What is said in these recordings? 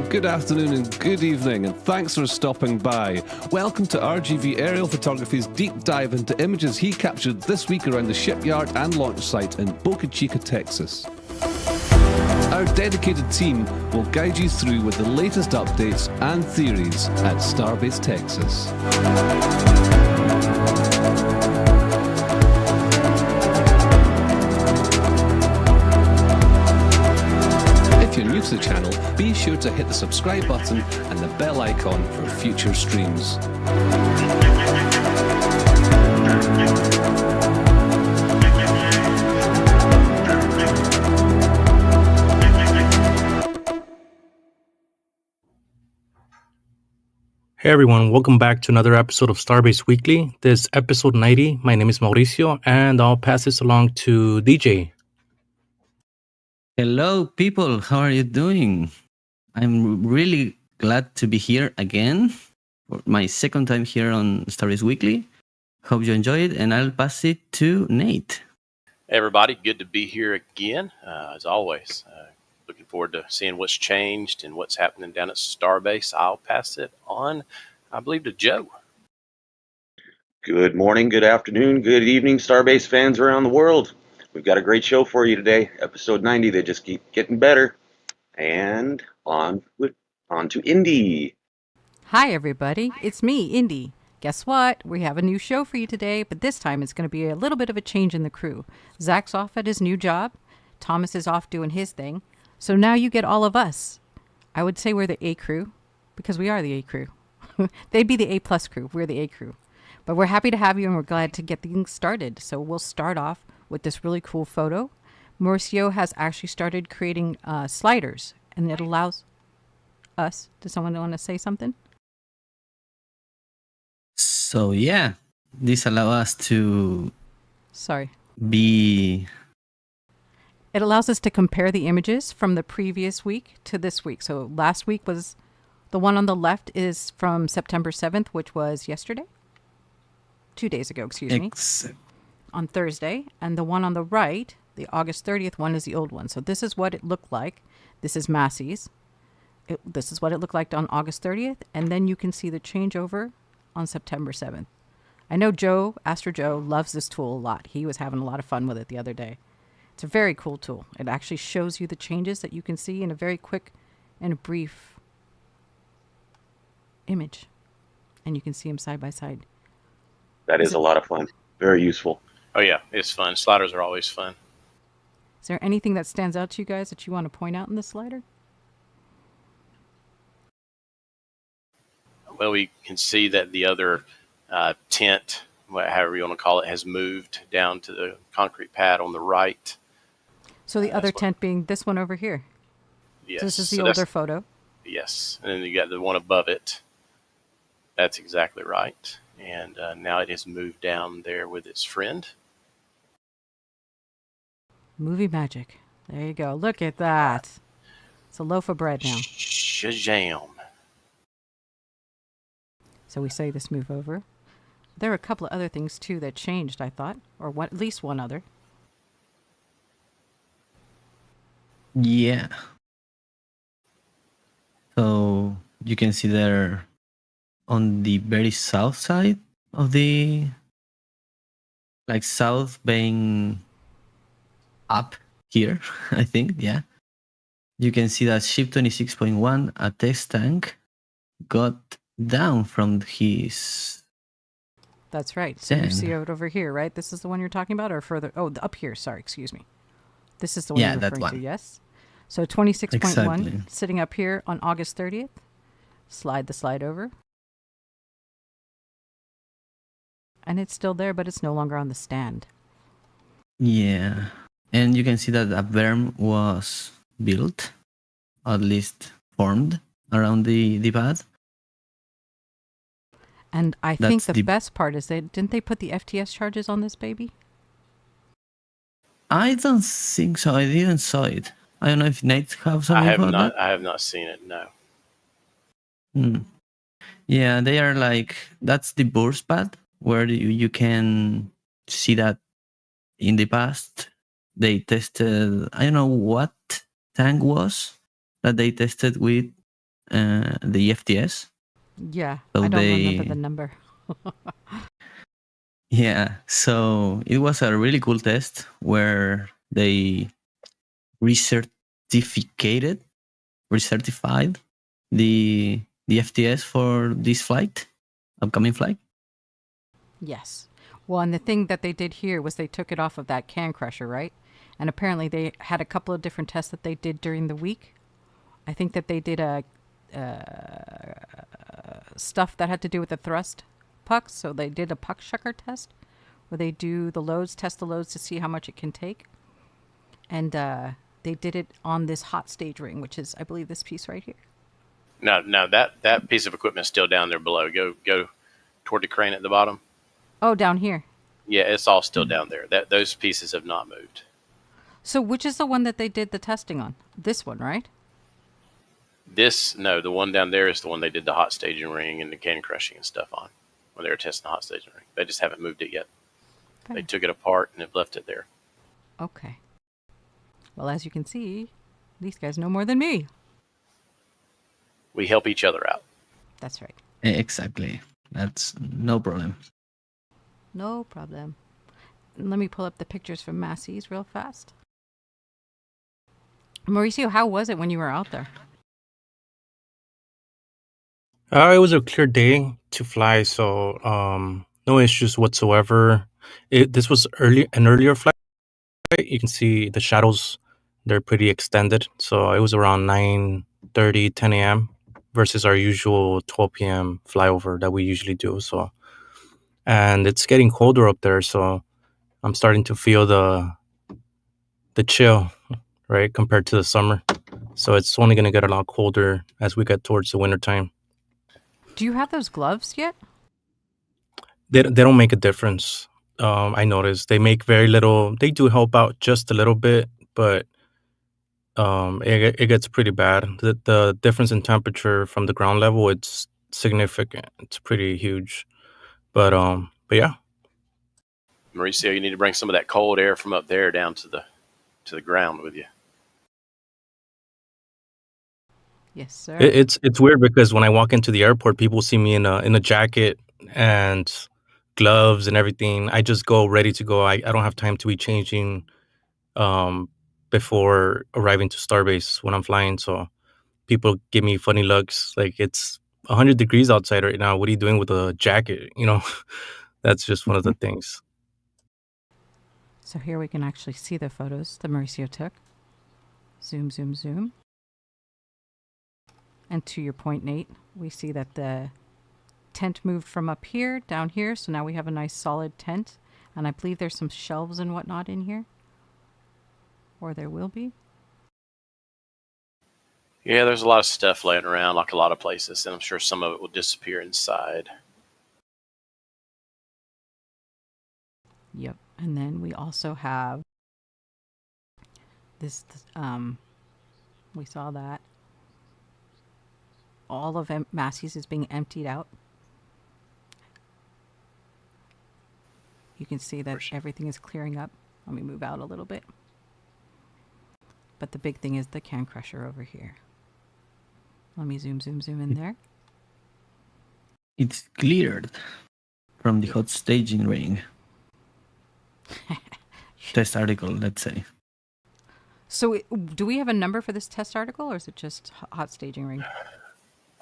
Good afternoon and good evening, and thanks for stopping by. Welcome to RGV Aerial Photography's deep dive into images he captured this week around the shipyard and launch site in Boca Chica, Texas. Our dedicated team will guide you through with the latest updates and theories at Starbase, Texas. If you're new to the channel, be sure to hit the subscribe button and the bell icon for future streams. Hey everyone, welcome back to another episode of Starbase Weekly. This is episode 90. My name is Mauricio, and I'll pass this along to DJ. Hello, people. How are you doing? I'm really glad to be here again for my second time here on Starbase Weekly. Hope you enjoy it, and I'll pass it to Nate. Hey everybody, good to be here again, as always. Looking forward to seeing what's changed and what's happening down at Starbase. I'll pass it on, I believe, to Joe. Good morning, good afternoon, good evening, Starbase fans around the world. We've got a great show for you today, episode 90. They just keep getting better. And on to Indy. Hi, everybody. It's me, Indy. Guess what? We have a new show for you today, but this time it's going to be a little bit of a change in the crew. Zach's off at his new job. Thomas is off doing his thing. So now you get all of us. I would say we're the A crew, because we are the A crew. They'd be the A plus crew. We're the A crew. But we're happy to have you, and we're glad to get things started. So we'll start off with this really cool photo. Mauricio has actually started creating sliders, and it allows us. Does someone want to say something? So yeah, this allows us to be... It allows us to compare the images from the previous week to this week. So last week was, the one on the left is from September 7th, which was yesterday. 2 days ago, excuse me. On Thursday. And the one on the right, the August 30th one, is the old one. So this is what it looked like. This is Massey's. This is what it looked like on August 30th. And then you can see the changeover on September 7th. I know Joe, Astro Joe, loves this tool a lot. He was having a lot of fun with it the other day. It's a very cool tool. It actually shows you the changes that you can see in a very quick and a brief image. And you can see them side by side. That is a lot of fun. Very useful. Oh yeah, it's fun. Sliders are always fun. Is there anything that stands out to you guys that you want to point out in the slider? Well, we can see that the other tent, however you want to call it, has moved down to the concrete pad on the right. So the other tent being this one over here. Yes. So this is the older photo. Yes, and then you got the one above it. That's exactly right. And now it has moved down there with its friend. Movie magic. There you go. Look at that. It's a loaf of bread now. Shazam. So we say this move over. There are a couple of other things too that changed, I thought, or one, at least one other. Yeah. So you can see there on the very south side of the, like south being up here, I think, yeah. You can see that ship 26.1, a test tank, got down from his That's right. So you stand. see it over here, right? This is the one you're talking about, or further? Oh, up here. Sorry, excuse me. This is the one Yeah, you're that referring to, one. yes? So 26.1, Exactly. sitting up here on August 30th. Slide the slide over. And it's still there, but it's no longer on the stand. Yeah. And you can see that a berm was built, at least formed, around the pad. And I think the best part is didn't they put the FTS charges on this baby? I don't think so. I didn't saw it. I don't know if Nate have some info on that. I have not seen it, no. Yeah, they are like, that's the burst pad where you can see that in the past they tested, I don't know what tank was that they tested with the FTS. Yeah, So I don't remember the number. Yeah, so it was a really cool test where they recertified the FTS for this upcoming flight. Yes. Well, and the thing that they did here was they took it off of that can crusher, right? And apparently they had a couple of different tests that they did during the week. I think that they did stuff that had to do with the thrust pucks. So they did a puck shucker test where they do the loads, test the loads to see how much it can take. And they did it on this hot stage ring, which is, I believe, this piece right here. No, that piece of equipment is still down there below. Go toward the crane at the bottom. Oh, down here. Yeah, it's all still down there. Those pieces have not moved. So which is the one that they did the testing on? This one, right? No, the one down there is the one they did the hot staging ring and the can crushing and stuff on when they were testing the hot staging ring. They just haven't moved it yet. Fair. They took it apart and have left it there. Okay. Well, as you can see, these guys know more than me. We help each other out. That's right. Exactly. That's no problem. No problem. Let me pull up the pictures from Massey's real fast. Mauricio, how was it when you were out there? It was a clear day to fly, so no issues whatsoever. This was an earlier flight. You can see the shadows; they're pretty extended. So it was around 9:30, 10 a.m. versus our usual 12 p.m. flyover that we usually do. So, and it's getting colder up there, so I'm starting to feel the chill, right, compared to the summer. So it's only going to get a lot colder as we get towards the wintertime. Do you have those gloves yet? They don't make a difference. I noticed they make very little. They do help out just a little bit, but it gets pretty bad. The difference in temperature from the ground level, it's significant. It's pretty huge. But yeah. Mauricio, you need to bring some of that cold air from up there down to the ground with you. Yes, sir. It's weird because when I walk into the airport, people see me in a jacket and gloves and everything. I just go ready to go. I don't have time to be changing before arriving to Starbase when I'm flying. So people give me funny looks. Like, it's 100 degrees outside right now. What are you doing with a jacket? That's just one of the things. So here we can actually see the photos that Mauricio took. Zoom, zoom, zoom. And to your point, Nate, we see that the tent moved from up here down here. So now we have a nice solid tent. And I believe there's some shelves and whatnot in here. Or there will be. Yeah, there's a lot of stuff laying around, like a lot of places, and I'm sure some of it will disappear inside. Yep. And then we also have this, we saw that. All of Massey's is being emptied out. You can see that everything is clearing up. Let me move out a little bit. But the big thing is the can crusher over here. Let me zoom in there. It's cleared from the hot staging ring. Test article, let's say. So do we have a number for this test article, or is it just hot staging ring?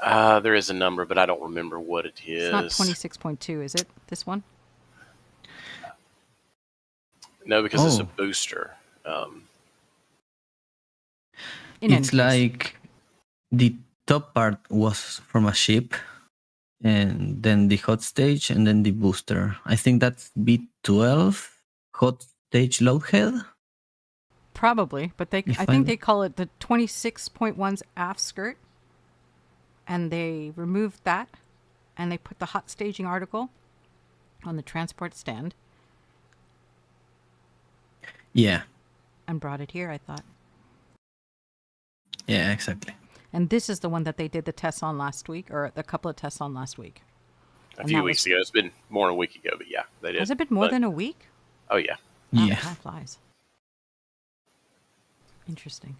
There is a number, but I don't remember what it is. It's not 26.2, is it? This one? No, because it's a booster. It's like the top part was from a ship, and then the hot stage, and then the booster. I think that's B12 hot stage load head. Probably, but I think they call it the 26.1's aft skirt, and they removed that, and they put the hot staging article on the transport stand. Yeah. And brought it here, I thought. Yeah, exactly. And this is the one that they did the tests on last week, or a couple of tests on last week. A few weeks ago. It's been more than a week ago, but yeah, they did. Has it been more than a week? Oh, yeah. Yeah. Time flies. Interesting.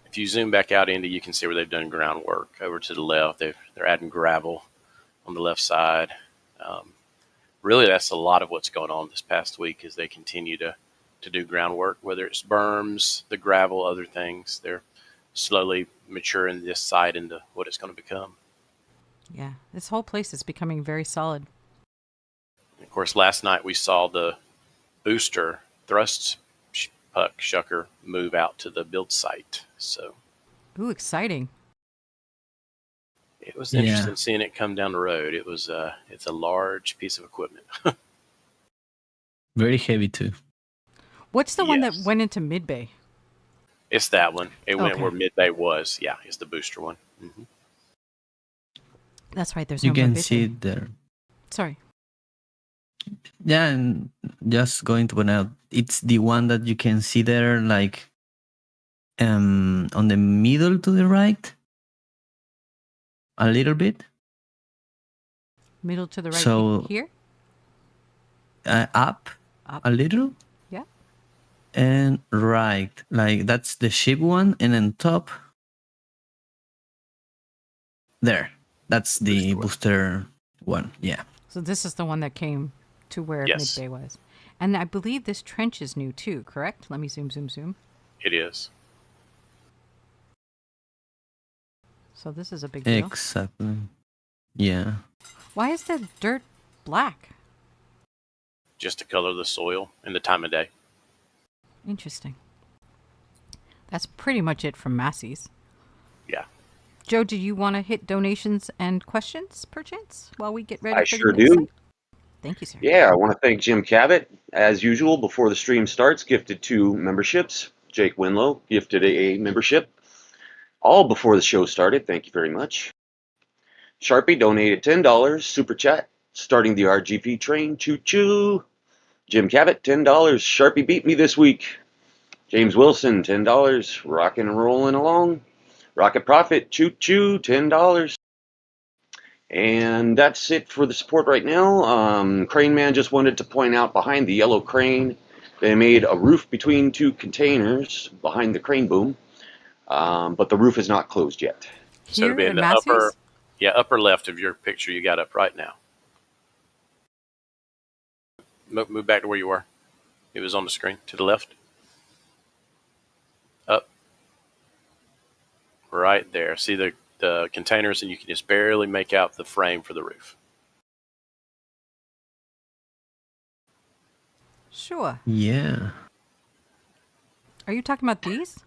If you zoom back out into, you can see where they've done groundwork. Over to the left, they're adding gravel on the left side. Really, that's a lot of what's going on this past week as they continue to do groundwork, whether it's berms, the gravel, other things. They're slowly maturing this site into what it's going to become. Yeah, this whole place is becoming very solid. And of course, last night we saw the booster thrust puck shucker move out to the build site. So, ooh, exciting! It was interesting seeing it come down the road. It was it's a large piece of equipment. Very heavy too. What's the one that went into mid-bay? It's that one. It went where mid-bay was. Yeah, it's the booster one. Mm-hmm. That's right. There's you no can more see it there. Sorry. Yeah, and just going to point out, it's the one that you can see there, like on the middle to the right, a little bit. Middle to the right. So here. Up a little. Yeah. And right, like that's the ship one, and then top. There, that's the booster one. Yeah. So this is the one that came to where mid-bay was. And I believe this trench is new too, correct? Let me zoom. It is. So this is a big deal. Exactly. Yeah. Why is the dirt black? Just to color the soil and the time of day. Interesting. That's pretty much it from Massey's. Yeah. Joe, do you want to hit donations and questions, perchance, while we get ready I for sure the next do. segment? Thank you, sir. Yeah, I want to thank Jim Cabot, as usual, before the stream starts, gifted 2 memberships. Jake Winlow gifted a membership, all before the show started. Thank you very much. Sharpie donated $10, super chat, starting the RGV train, choo-choo. Jim Cabot, $10, Sharpie beat me this week. James Wilson, $10, rocking and rolling along. Rocket Profit, choo-choo, $10. And that's it for the support right now. Crane Man just wanted to point out behind the yellow crane, they made a roof between 2 containers behind the crane boom, but the roof is not closed yet. So it'll be in the upper left of your picture you got up right now. Move back to where you were. It was on the screen to the left. Up. Right there. See the containers, and you can just barely make out the frame for the roof. Sure. Yeah. Are you talking about these?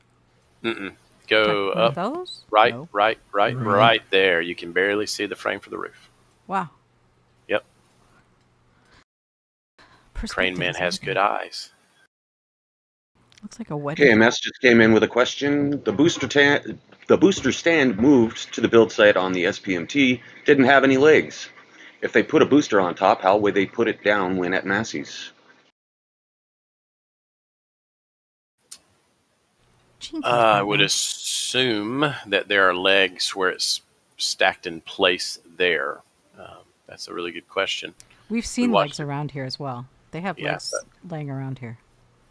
Mm-mm. Go up. Those? Right, No. right there. You can barely see the frame for the roof. Wow. Yep. Crane Man has good eyes. Looks like a wedding. KMS just came in with a question. The booster stand moved to the build site on the SPMT didn't have any legs. If they put a booster on top, how would they put it down when at Massey's? I would assume that there are legs where it's stacked in place there. That's a really good question. We've seen watched legs around here as well. They have Yeah, legs laying around here.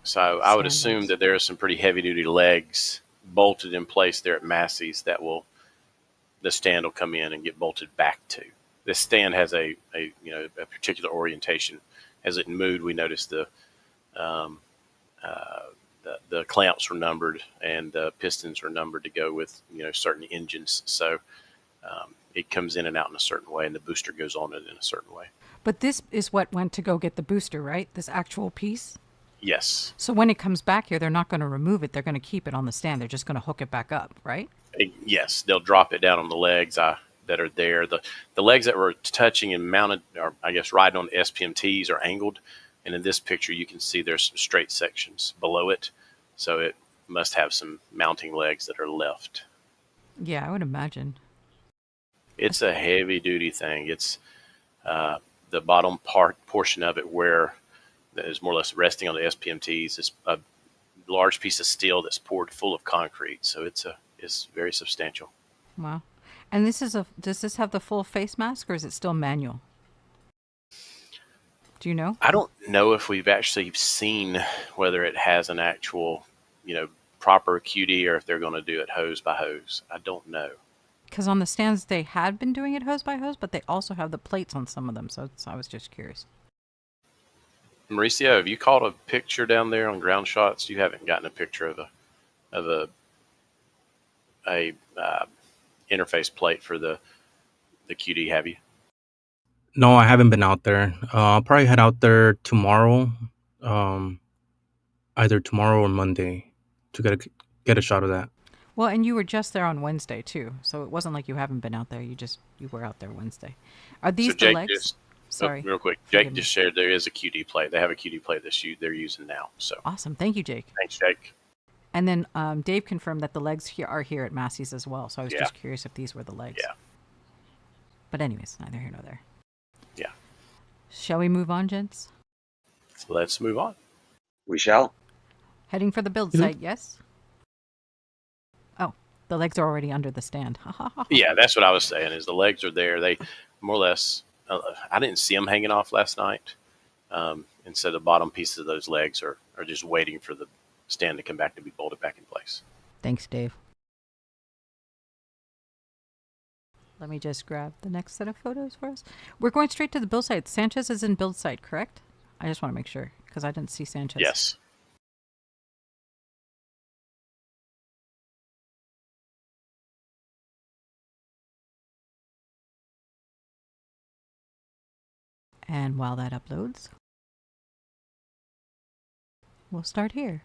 So I would Stand assume legs. that there are some pretty heavy duty legs bolted in place there at Massey's that the stand will come in and get bolted back to. This stand has a particular orientation. As it moved, we noticed the clamps were numbered and the pistons were numbered to go with certain engines. So it comes in and out in a certain way, and the booster goes on it in a certain way. But this is what went to go get the booster, right? This actual piece? Yes. So when it comes back here, they're not going to remove it. They're going to keep it on the stand. They're just going to hook it back up, right? Yes, they'll drop it down on the legs that are there. The legs that were touching and mounted, or I guess riding on the SPMTs, are angled. And in this picture, you can see there's some straight sections below it. So it must have some mounting legs that are left. Yeah, I would imagine. It's a heavy duty thing. It's the bottom portion of it where that is more or less resting on the SPMTs is a large piece of steel that's poured full of concrete. So it's very substantial. Wow. And does this have the full face mask, or is it still manual? Do you know? I don't know if we've actually seen whether it has an actual, proper QD or if they're going to do it hose by hose. I don't know. Because on the stands, they had been doing it hose by hose, but they also have the plates on some of them. So I was just curious. Mauricio, have you caught a picture down there on ground shots? You haven't gotten a picture of a interface plate for the QD, have you? No, I haven't been out there. I'll probably head out there tomorrow, either tomorrow or Monday, to get a shot of that. Well, and you were just there on Wednesday too, so it wasn't like you haven't been out there. You were out there Wednesday. Are these So the Jake legs? Sorry. real quick. Forgive Jake me. just shared there is a QD plate. They have a QD plate they're using now. So Awesome. Thank you, Jake. thanks, Jake. And then Dave confirmed that the legs are here at Massey's as well. So I was Yeah. just curious if these were the legs. Yeah. But anyways, neither here nor there. Yeah. Shall we move on, gents? So let's move on. We shall. Heading for the build site, yes? Oh, the legs are already under the stand. Yeah, that's what I was saying. Is the legs are there? They more or less. I didn't see them hanging off last night, and so the bottom pieces of those legs are just waiting for the stand to come back to be bolted back in place. Thanks, Dave. Let me just grab the next set of photos for us. We're going straight to the build site. Sanchez is in build site, correct? I just want to make sure because I didn't see Sanchez. Yes. And while that uploads, we'll start here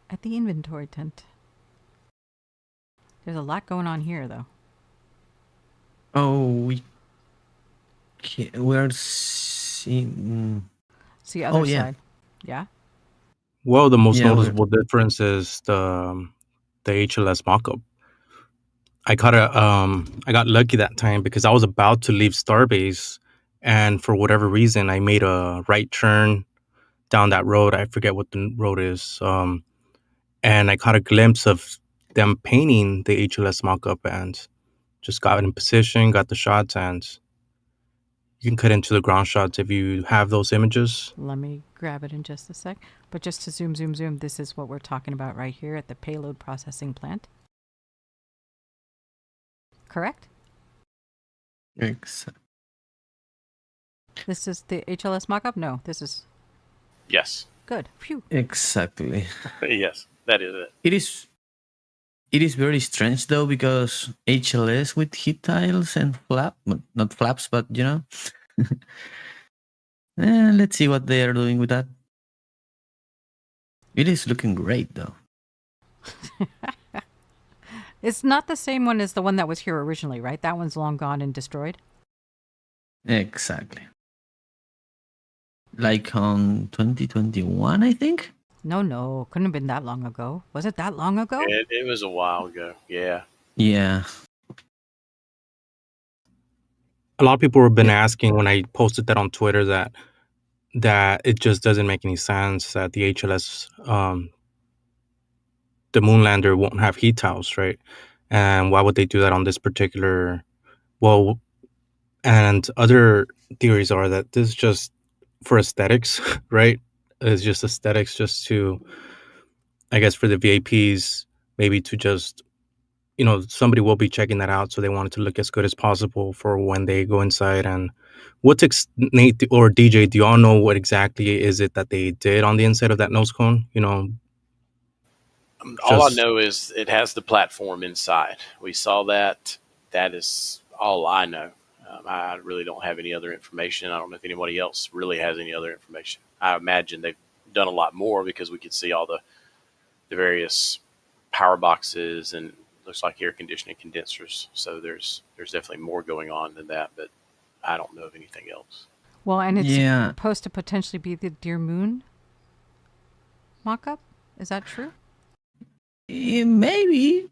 at the inventory tent. There's a lot going on here, though. Oh, we're seeing. See other yeah. side. Yeah. Well, the most Yeah, noticeable difference is the HLS mockup. I got lucky that time because I was about to leave Starbase, and for whatever reason, I made a right turn down that road. I forget what the road is. And I caught a glimpse of them painting the HLS mockup and just got in position, got the shots, and you can cut into the ground shots if you have those images. Let me grab it in just a sec. But just to zoom, this is what we're talking about right here at the payload processing plant. Correct? This is the HLS mockup? No, this is Yes. good. Phew. Exactly. Yes, that is it. It is very strange though because HLS with heat tiles and not flaps, but let's see what they are doing with that. It is looking great though. It's not the same one as the one that was here originally, right? That one's long gone and destroyed. Exactly. Like on 2021, I think. No, couldn't have been that long ago. Was it that long ago? It was a while ago. Yeah. Yeah. A lot of people have been asking when I posted that on Twitter that it just doesn't make any sense that the HLS, the moon lander won't have heat towels, right? And why would they do that on this particular? Well, and other theories are that this is just for aesthetics, right? It's just aesthetics, just to, I guess, for the VIPs, maybe to just, somebody will be checking that out, so they want it to look as good as possible for when they go inside. And Nate or DJ, do y'all know what exactly is it that they did on the inside of that nose cone? All I Just know is it has the platform inside. We saw that. That is all I know. I really don't have any other information. I don't know if anybody else really has any other information. I imagine they've done a lot more because we could see all the various power boxes and looks like air conditioning condensers. So there's definitely more going on than that, but I don't know of anything else. Well, and it's Yeah. supposed to potentially be the Dear Moon mock-up. Is that true? Maybe.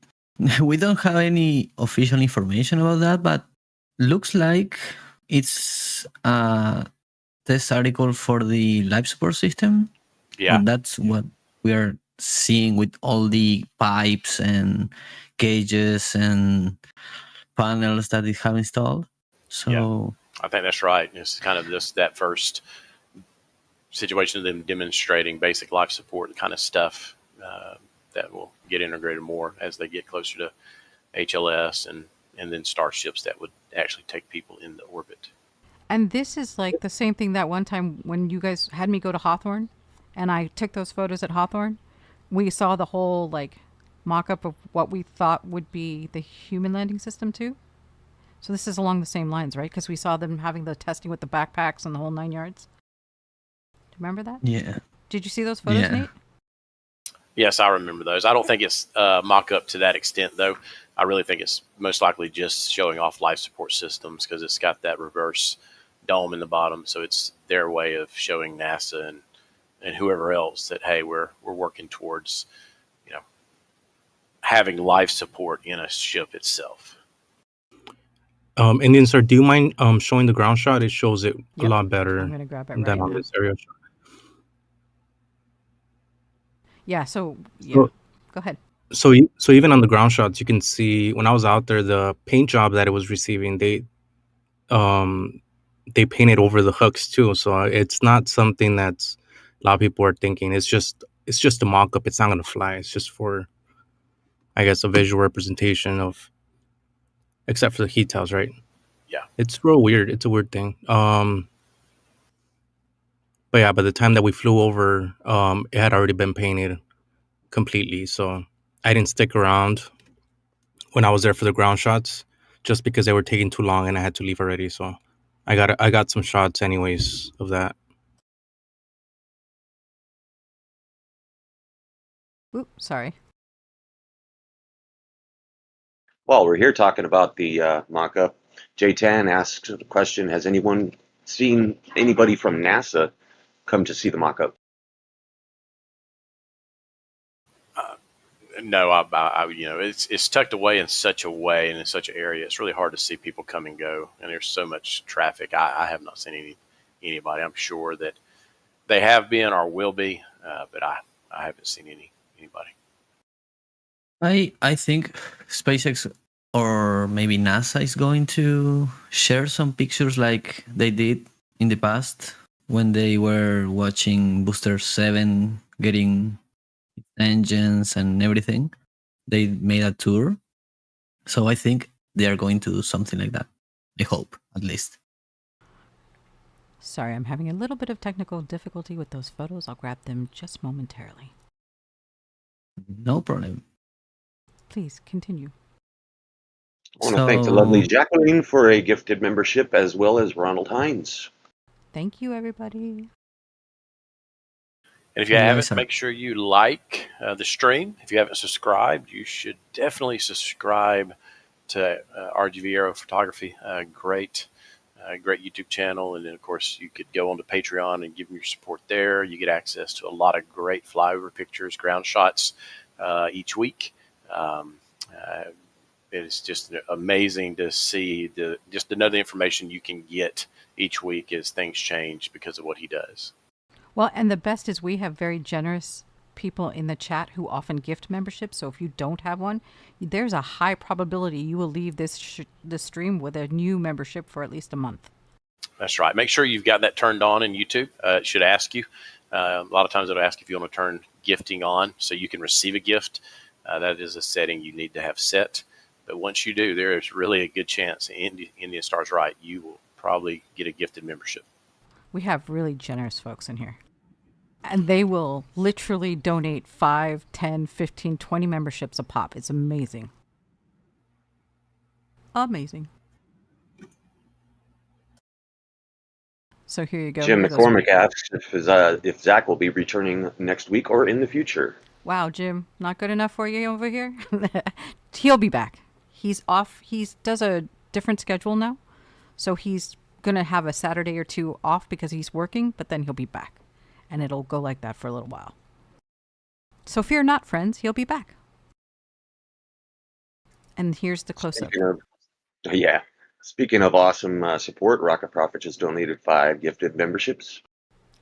We don't have any official information about that, but looks like it's a test article for the life support system. Yeah. And that's what we are seeing with all the pipes and cages and panels that they have installed. So I think that's right. It's kind of just that first situation of them demonstrating basic life support kind of stuff that will get integrated more as they get closer to HLS and then starships that would actually take people into orbit. And this is like the same thing that one time when you guys had me go to Hawthorne and I took those photos at Hawthorne. We saw the whole like mock-up of what we thought would be the human landing system too. So this is along the same lines, right? Because we saw them having the testing with the backpacks and the whole 9 yards. Do you remember that? yeah. Did you see those photos, Yeah. Nate? Yes, I remember those. I don't think it's mock-up to that extent, though. I really think it's most likely just showing off life support systems because it's got that reverse dome in the bottom. So it's their way of showing NASA and whoever else that, hey, we're working towards, having life support in a ship itself. Indian Star, do you mind showing the ground shot? It shows it a Yep. lot better I'm going to grab it right than on now. this aerial shot. Yeah, so, yeah. So- Go ahead. So even on the ground shots, you can see when I was out there, the paint job that it was receiving, they painted over the hooks too. So it's not something that's a lot of people are thinking. It's just a mock-up. It's not going to fly. It's just for, I guess, a visual representation of, except for the heat towels, right? Yeah. It's real weird. It's a weird thing. But yeah, by the time that we flew over, it had already been painted completely. So I didn't stick around when I was there for the ground shots just because they were taking too long and I had to leave already. So I got some shots anyways of that. Oop, sorry. While we're here talking about the mock-up, Jay Tan asks the question, has anyone seen anybody from NASA come to see the mock-up? No, it's tucked away in such a way and in such an area. It's really hard to see people come and go, and there's so much traffic. I have not seen anybody. I'm sure that they have been or will be, but I haven't seen anybody. I think SpaceX or maybe NASA is going to share some pictures like they did in the past when they were watching Booster 7 getting engines and everything. They made a tour. So I think they are going to do something like that. I hope, at least. Sorry, I'm having a little bit of technical difficulty with those photos. I'll grab them just momentarily. No problem. Please continue. I want to thank the lovely Jacqueline for a gifted membership, as well as Ronald Hines. Thank you, everybody. And if you haven't, make sure you like the stream. If you haven't subscribed, you should definitely subscribe to RGV Aero Photography. Great great YouTube channel. And then, of course, you could go onto Patreon and give them your support there. You get access to a lot of great flyover pictures, ground shots each week. It is just amazing to see just to know the information you can get each week as things change because of what he does. Well, and the best is we have very generous people in the chat who often gift memberships. So if you don't have one, there's a high probability you will leave this stream with a new membership for at least a month. That's right. Make sure you've got that turned on in YouTube. It should ask you. A lot of times it'll ask if you want to turn gifting on so you can receive a gift. That is a setting you need to have set. But once you do, there is really a good chance, Indian Star's right, you will probably get a gifted membership. We have really generous folks in here. And they will literally donate 5, 10, 15, 20 memberships a pop. It's amazing. Amazing. So here you go. Jim Here goes. McCormick asks if Zach will be returning next week or in the future. Wow, Jim, not good enough for you over here? He'll be back. He's off. He does a different schedule now. So he's going to have a Saturday or two off because he's working, but then he'll be back. And it'll go like that for a little while. So fear not, friends. He'll be back. And here's the close-up. Speaking of awesome support, Rocket Prophet just donated 5 gifted memberships.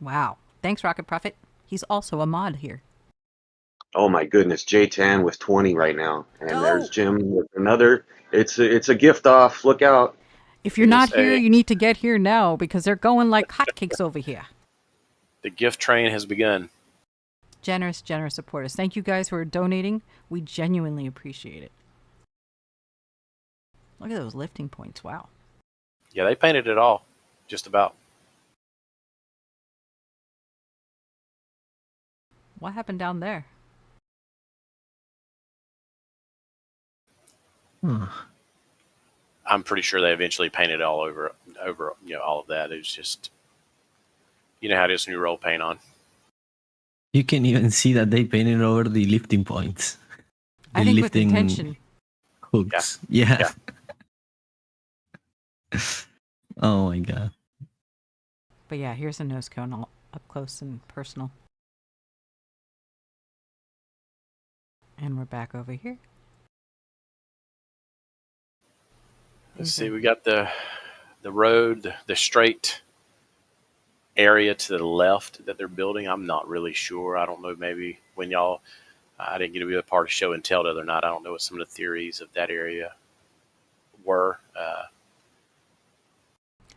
Wow. Thanks, Rocket Prophet. He's also a mod here. Oh my goodness, J10 with 20 right now. And there's Jim with another. It's a gift off. Look out. If you're not here, you need to get here now because they're going like hotcakes over here. The gift train has begun. Generous supporters. Thank you guys for donating. We genuinely appreciate it. Look at those lifting points. Wow. Yeah, they painted it all. Just about. What happened down there? I'm pretty sure they eventually painted all over all of that. It was just, how it is when you roll paint on. You can even see that they painted over the lifting points. I think with intention. Hooks. Yeah. Oh my god. But yeah, here's a nose cone all up close and personal. And we're back over here. Let's see, we got the road, the straight area to the left that they're building. I'm not really sure. I don't know, maybe when I didn't get to be a part of show and tell the other night. I don't know what some of the theories of that area were.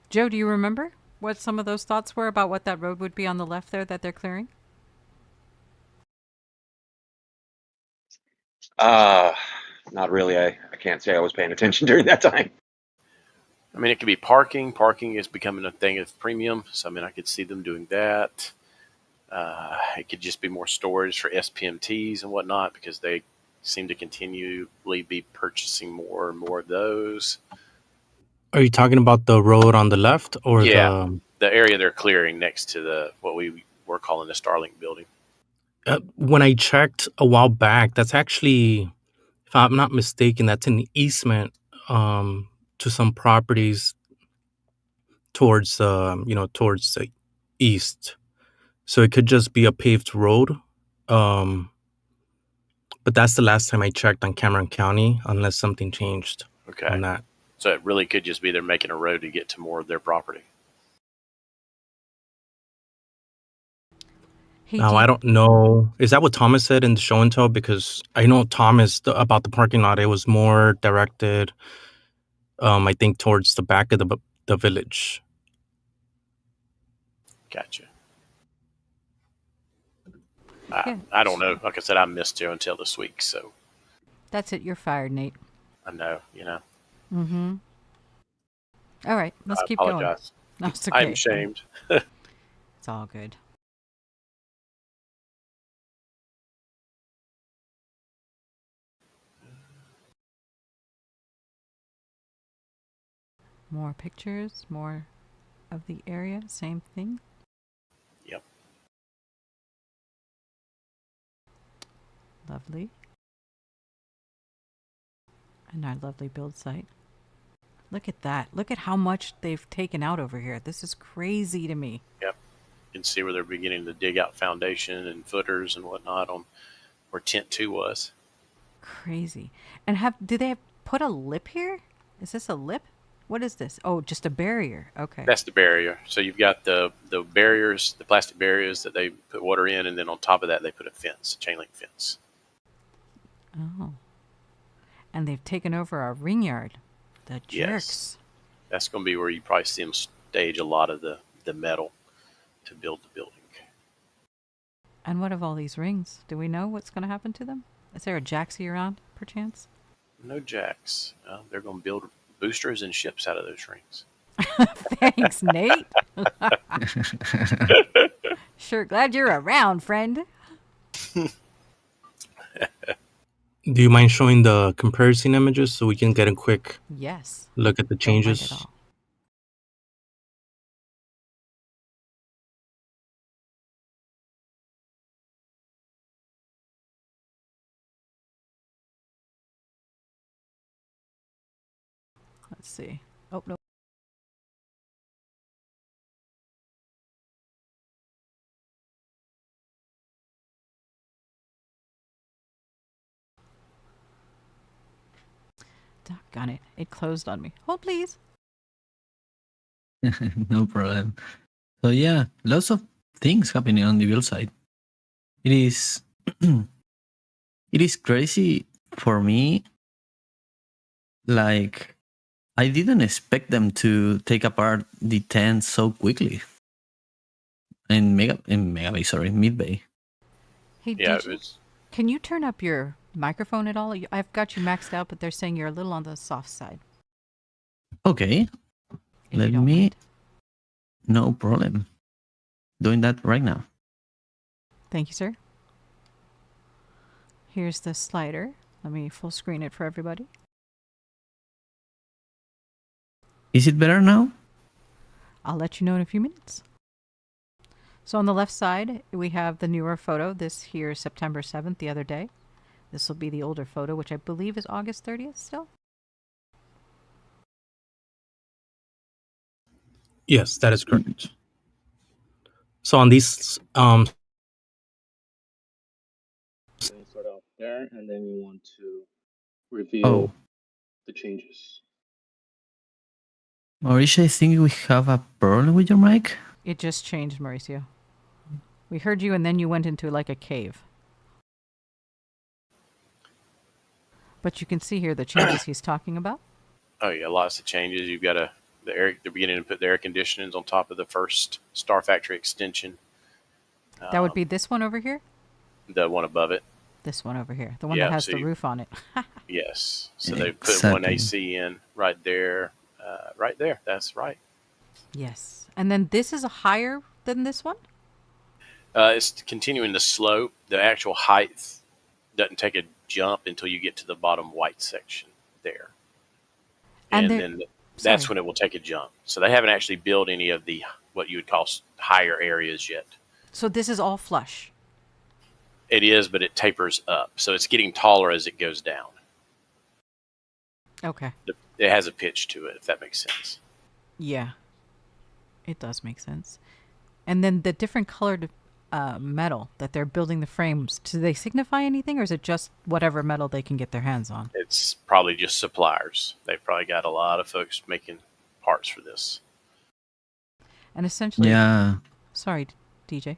Joe, do you remember what some of those thoughts were about what that road would be on the left there that they're clearing? Not really. I can't say I was paying attention during that time. I mean, it could be parking. Parking is becoming a thing of premium. So, I mean, I could see them doing that. It could just be more storage for SPMTs and whatnot because they seem to continually be purchasing more and more of those. Are you talking about the road on the left or the area they're clearing next to what we were calling the Starlink building? When I checked a while back, that's actually, if I'm not mistaken, that's an easement to some properties towards towards the east. So it could just be a paved road. But that's the last time I checked on Cameron County, unless something changed on that. So it really could just be they're making a road to get to more of their property. Now, I don't know. Is that what Thomas said in the show and tell? Because I know Thomas, about the parking lot, it was more directed, I think, towards the back of the village. Gotcha. I don't know. Like I said, I missed Joe until this week, so. That's it. You're fired, Nate. I know, Mm-hmm. All right. Let's keep going. I apologize. No, it's okay. I'm ashamed. It's all good. More pictures, more of the area, same thing. Yep. Lovely. And our lovely build site. Look at that. Look at how much they've taken out over here. This is crazy to me. Yep. You can see where they're beginning to dig out foundation and footers and whatnot on where tent 2 was. Crazy. And do they have put a lip here? Is this a lip? What is this? Oh, just a barrier. Okay. That's the barrier. So you've got the barriers, the plastic barriers that they put water in, and then on top of that they put a fence, a chain link fence. Oh. And they've taken over our ring yard. The jerks. Yes. That's going to be where you probably see them stage a lot of the metal to build the building. And what of all these rings? Do we know what's going to happen to them? Is there a Jaxie around, perchance? No jacks. They're going to build boosters and ships out of those rings. Thanks, Nate. Sure glad you're around, friend. Do you mind showing the comparison images so we can get a quick Yes. look at the Don't mind changes? at all. Let's see. Oh, no. Doggone it. It closed on me. Hold, please. No problem. So yeah, lots of things happening on the build side. It is it is crazy for me. Like, I didn't expect them to take apart the tent so quickly. In Mid Bay. Hey, Yeah, DJ, it was. can you turn up your microphone at all? I've got you maxed out, but they're saying you're a little on the soft side. Okay, if let you don't me. mind. No problem. Doing that right now. Thank you, sir. Here's the slider. Let me full screen it for everybody. Is it better now? I'll let you know in a few minutes. So on the left side, we have the newer photo. This here is September 7th, the other day. This will be the older photo, which I believe is August 30th still. Yes, that is correct. So on these, Start off there, and then you want to reveal the changes. Mauricio, I think we have a problem with your mic. It just changed, Mauricio. We heard you and then you went into like a cave. But you can see here the changes he's talking about. Oh yeah, lots of changes. You've got they're beginning to put the air conditionings on top of the first Star Factory extension. That would be this one over here? The one above it. This one over here. The one Yeah, that has so the roof on it. Yes. So they put one Exactly. AC in right there. Right there. That's right. Yes. And then this is higher than this one? It's continuing the slope. The actual height doesn't take a jump until you get to the bottom white section there. And And there- then that's sorry. when it will take a jump. So they haven't actually built any of the what you would call higher areas yet. So this is all flush. It is, but it tapers up. So it's getting taller as it goes down. Okay. It has a pitch to it, if that makes sense. Yeah. It does make sense. And then the different colored metal that they're building the frames, do they signify anything or is it just whatever metal they can get their hands on? It's probably just suppliers. They've probably got a lot of folks making parts for this. And essentially, Yeah. sorry, DJ.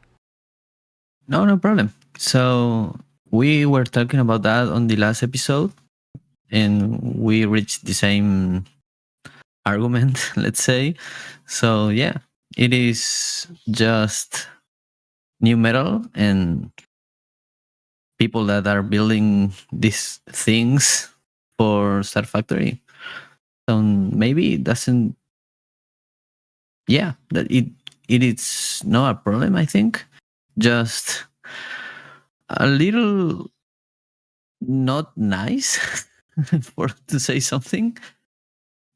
No problem. So we were talking about that on the last episode, and we reached the same argument, let's say. So yeah, it is just new metal and people that are building these things for Star Factory. So maybe it doesn't. Yeah, that it is not a problem. I think just a little not nice for to say something.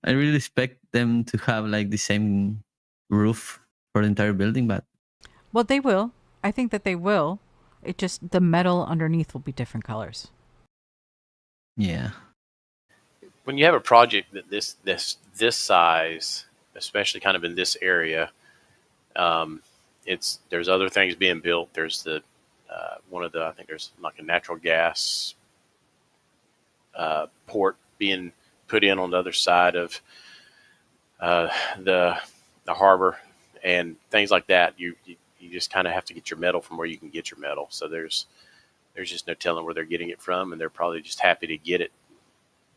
I really expect them to have like the same roof for the entire building, but Well, they will. I think that they will. It just, the metal underneath will be different colors. yeah. when you have a project that this size, especially kind of in this area, there's other things being built. There's the I think there's like a natural gas port being put in on the other side of the harbor and things like that. You just kind of have to get your metal from where you can get your metal. So there's just no telling where they're getting it from, and they're probably just happy to get it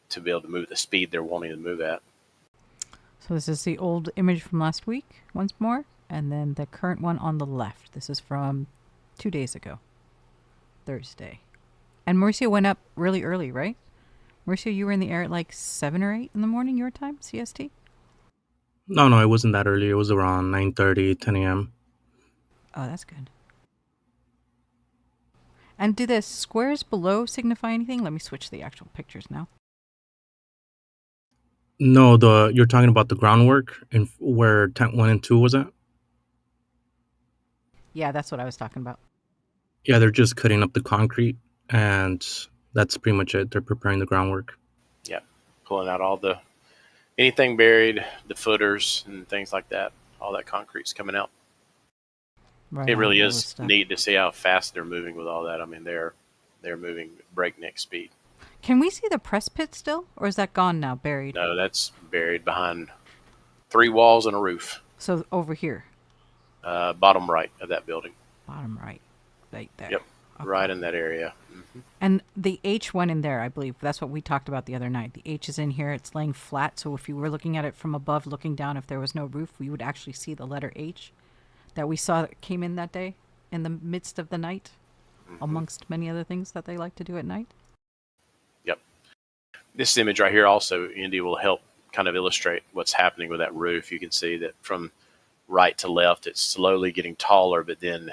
to be able to move at the speed they're wanting to move at. So this is the old image from last week, once more, and then the current one on the left. This is from 2 days ago, Thursday. And Mauricio went up really early, right? Mauricio, you were in the air at like 7 or 8 in the morning, your time, CST? No, it wasn't that early. It was around 9:30, 10 a.m. Oh, that's good. And do the squares below signify anything? Let me switch the actual pictures now. No, you're talking about the groundwork and where tent 1 and 2 was at? Yeah, that's what I was talking about. Yeah, they're just cutting up the concrete, and that's pretty much it. They're preparing the groundwork. Yeah, pulling out anything buried, the footers and things like that. All that concrete's coming out. Right, it really all is this stuff. neat to see how fast they're moving with all that. I mean, they're moving breakneck speed. Can we see the press pit still, or is that gone now, buried? No, that's buried behind 3 walls and a roof. So over here, Bottom right of that building. bottom right there. Yep, Okay. right in that area. Mm-hmm. And the H went in there, I believe. That's what we talked about the other night. The H is in here. It's laying flat. So if you were looking at it from above, looking down, if there was no roof, we would actually see the letter H that we saw that came in that day in the midst of the night, amongst many other things that they like to do at night. Yep. This image right here also, Indy, will help kind of illustrate what's happening with that roof. You can see that from right to left, it's slowly getting taller, but then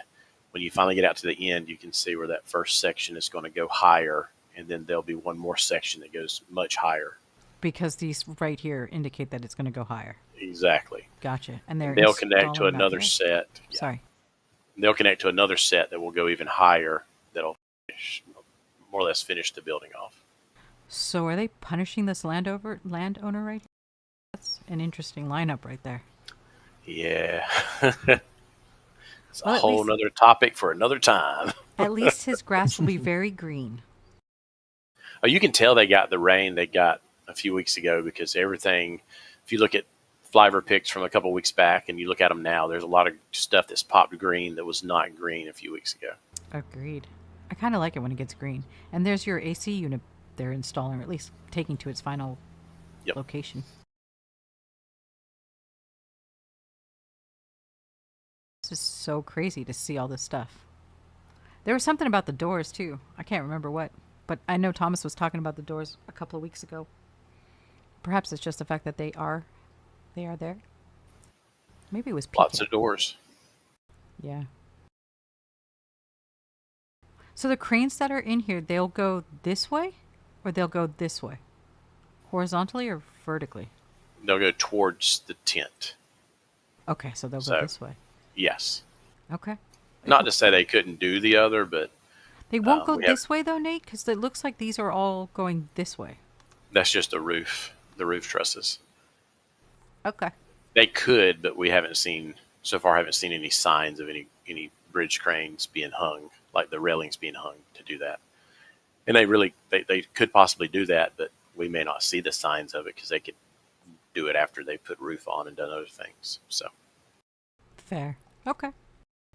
when you finally get out to the end, you can see where that first section is going to go higher, and then there'll be one more section that goes much higher. Because these right here indicate that it's going to go higher. Exactly. Gotcha. And they'll connect to another set. set. Yeah. Sorry. They'll connect to another set that will go even higher. That'll more or less finish the building off. So are they punishing this landowner right here? That's an interesting lineup right there. Yeah. It's Well, a whole other topic for another time. At least his grass will be very green. Oh, you can tell they got the rain they got a few weeks ago, because everything, if you look at Flyver pics from a couple weeks back and you look at them now, there's a lot of stuff that's popped green that was not green a few weeks ago. Agreed. I kind of like it when it gets green. And there's your AC unit they're installing, or at least taking to its final location. This is so crazy to see all this stuff. There was something about the doors too. I can't remember what, but I know Thomas was talking about the doors a couple of weeks ago. Perhaps it's just the fact that they are there. Maybe it was peaking. Lots of doors. Yeah. So the cranes that are in here, they'll go this way, or they'll go this way? Horizontally or vertically? They'll go towards the tent. Okay, so they'll go this way. Yes. Okay. Not to say they couldn't do the other, but they won't go this way though, Nate, because it looks like these are all going this way. That's just the roof trusses. Okay. They could, but we haven't seen any signs of any bridge cranes being hung, like the railings being hung to do that. And they could possibly do that, but we may not see the signs of it because they could do it after they put roof on and done other things. So fair. Okay.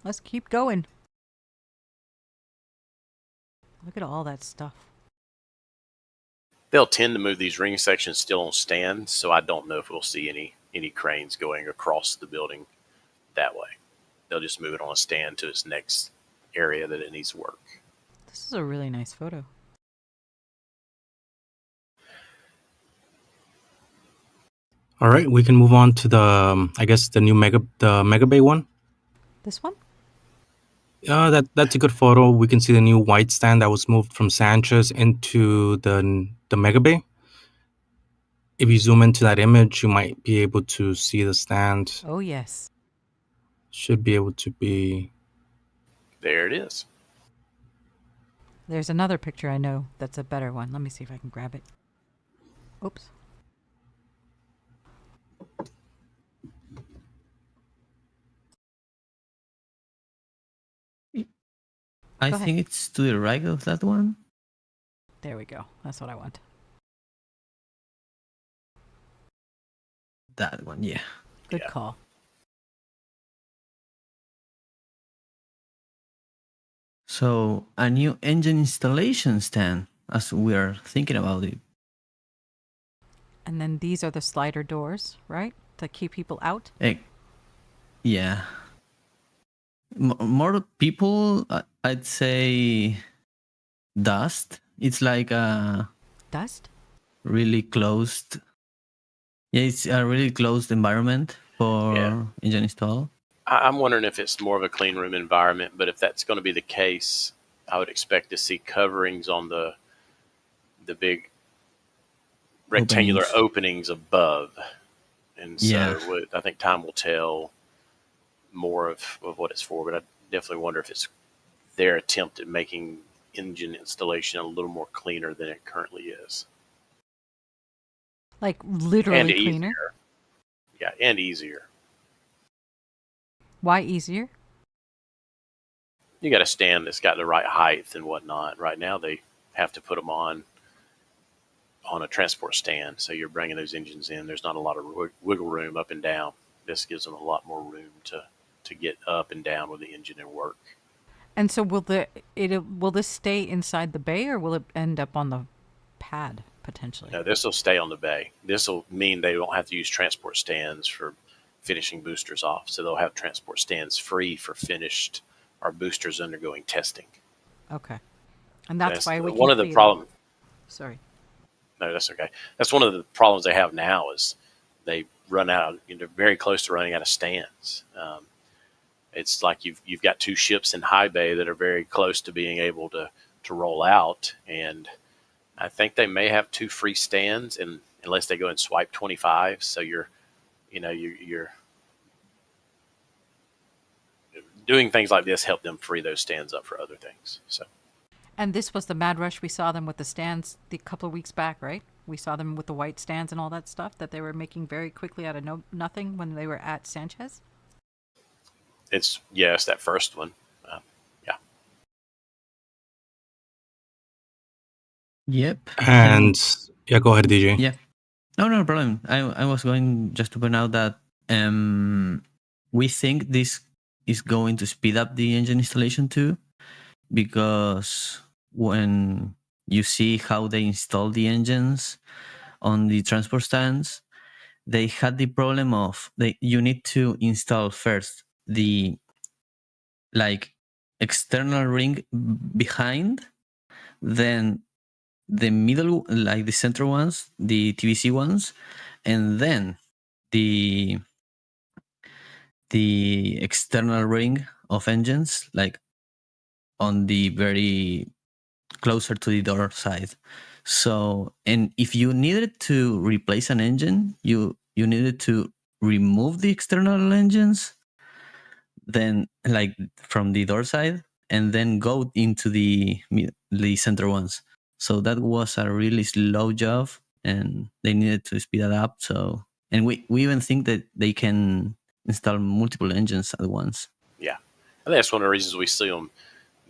Let's keep going. Look at all that stuff. They'll tend to move these ring sections still on stands, so I don't know if we'll see any cranes going across the building that way. They'll just move it on a stand to its next area that it needs to work. This is a really nice photo. All right, we can move on to the new Mega Bay one. This one? That's a good photo. We can see the new white stand that was moved from Sanchez into the Mega Bay. If you zoom into that image, you might be able to see the stand. Oh, yes. Should be able to be. There it is. There's another picture I know that's a better one. Let me see if I can grab it. Oops. I Go ahead. think it's to the right of that one. There we go. That's what I want. That one, yeah. Good Yeah. call. So a new engine installation stand, as we are thinking about it. And then these are the slider doors, right? To keep people out. Yeah. More people, I'd say dust. It's like a Dust? really closed. Yeah, it's a really closed environment for Yeah. engine install. I'm wondering if it's more of a clean room environment, but if that's going to be the case, I would expect to see coverings on the big rectangular openings above. And Yeah. so I think time will tell more of what it's for, but I definitely wonder if it's their attempt at making engine installation a little more cleaner than it currently is. Like literally And cleaner? easier. Yeah, and easier. Why easier? You got a stand that's got the right height and whatnot. Right now, they have to put them on a transport stand. So you're bringing those engines in. There's not a lot of wiggle room up and down. This gives them a lot more room to get up and down with the engine and work. And so will this stay inside the bay, or will it end up on the pad potentially? No, this will stay on the bay. This will mean they won't have to use transport stands for finishing boosters off. So they'll have transport stands free for finished or boosters undergoing testing. Okay. And that's why we one can of the see problem. Sorry. No, that's okay. That's one of the problems they have now is they run out. They're very close to running out of stands. It's like you've got two ships in high bay that are very close to being able to roll out, and I think they may have two free stands, and unless they go and swipe 25, so you're doing things like this help them free those stands up for other things. So. And this was the mad rush. We saw them with the stands a couple of weeks back, right? We saw them with the white stands and all that stuff that they were making very quickly out of nothing when they were at Sanchez. It's that first one. Yeah. Yep. And yeah, go ahead, DJ. Yeah. No problem. I was going just to point out that we think this is going to speed up the engine installation too, because when you see how they install the engines on the transport stands, they had the problem of you need to install first the external ring behind, then the middle, like the center ones, the TVC ones, and then the external ring of engines, like on the very closer to the door side. So, and if you needed to replace an engine, you needed to remove the external engines, then like from the door side, and then go into the center ones. So that was a really slow job, and they needed to speed it up. So, and we even think that they can install multiple engines at once. Yeah, I think that's one of the reasons we see them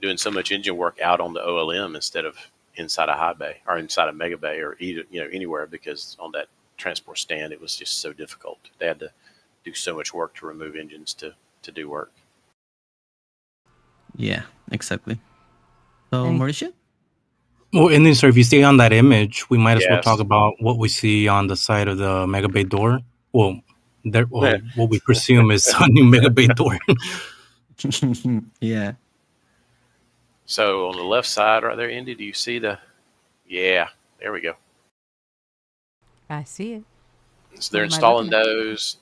doing so much engine work out on the OLM instead of inside a high bay or inside a mega bay or anywhere, because on that transport stand it was just so difficult. They had to do so much work to remove engines to do work. Yeah, exactly. So, Any- Mauricio? Well, and then, sir, if you stay on that image, we might as well Yes. talk about what we see on the side of the Mega Bay door. Well, what we presume is a new Mega Bay door. Yeah. So on the left side right there, Indy, do you see yeah, there we go. I see it. So they're What am I installing looking at? those.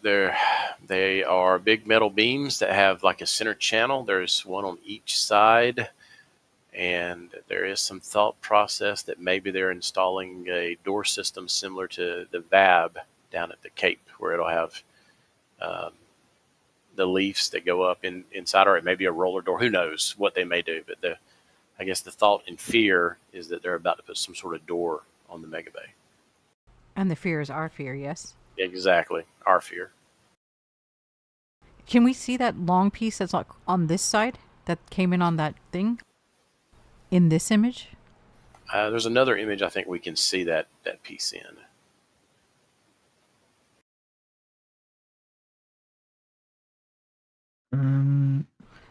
They are big metal beams that have like a center channel. There's one on each side, and there is some thought process that maybe they're installing a door system similar to the VAB down at the Cape, where it'll have the leaves that go up inside, or it may be a roller door. Who knows what they may do? But I guess the thought and fear is that they're about to put some sort of door on the Mega Bay. And the fear is our fear, yes? Exactly. Our fear. Can we see that long piece that's like on this side that came in on that thing? In this image? There's another image I think we can see that piece in.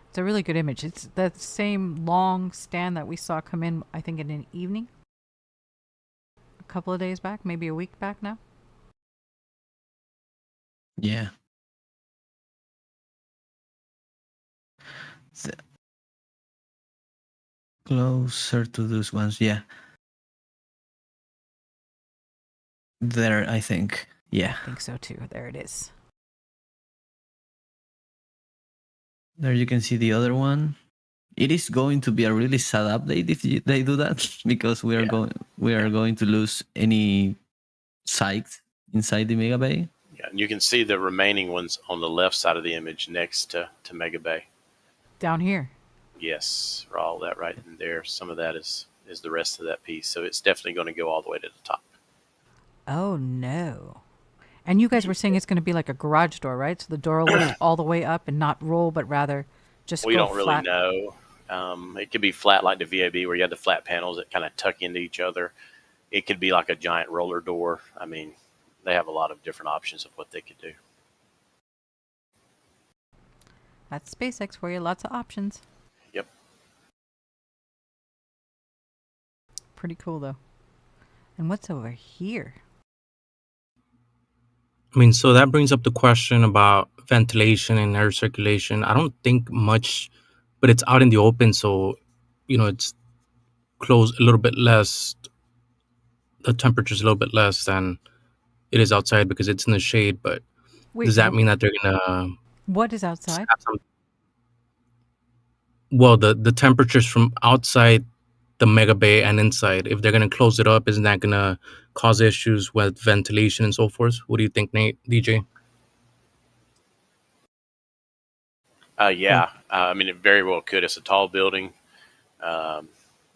It's a really good image. It's that same long stand that we saw come in, I think, in an evening. A couple of days back, maybe a week back now. Yeah. Closer to those ones, yeah. There, I think. Yeah. I think so too. There it is. There you can see the other one. It is going to be a really sad update if they do that, because we are going to lose any sight inside the Mega Bay. Yeah, and you can see the remaining ones on the left side of the image next to Mega Bay. Down here. Yes, all that right in there. Some of that is the rest of that piece. So it's definitely going to go all the way to the top. Oh, no. And you guys were saying it's going to be like a garage door, right? So the door will lift all the way up and not roll, but rather just We go don't flat. really know. It could be flat like the VAB where you have the flat panels that kind of tuck into each other. It could be like a giant roller door. I mean, they have a lot of different options of what they could do. That's SpaceX for you. Lots of options. Yep. Pretty cool, though. And what's over here? I mean, so that brings up the question about ventilation and air circulation. I don't think much, but it's out in the open, so it's close a little bit less. The temperature's a little bit less than it is outside because it's in the shade. But Wait, does that mean that they're gonna what is outside? have some? Well, the temperatures from outside the Mega Bay and inside, if they're gonna close it up, isn't that gonna cause issues with ventilation and so forth? What do you think, Nate, DJ? Yeah. I mean, it very well could. It's a tall building.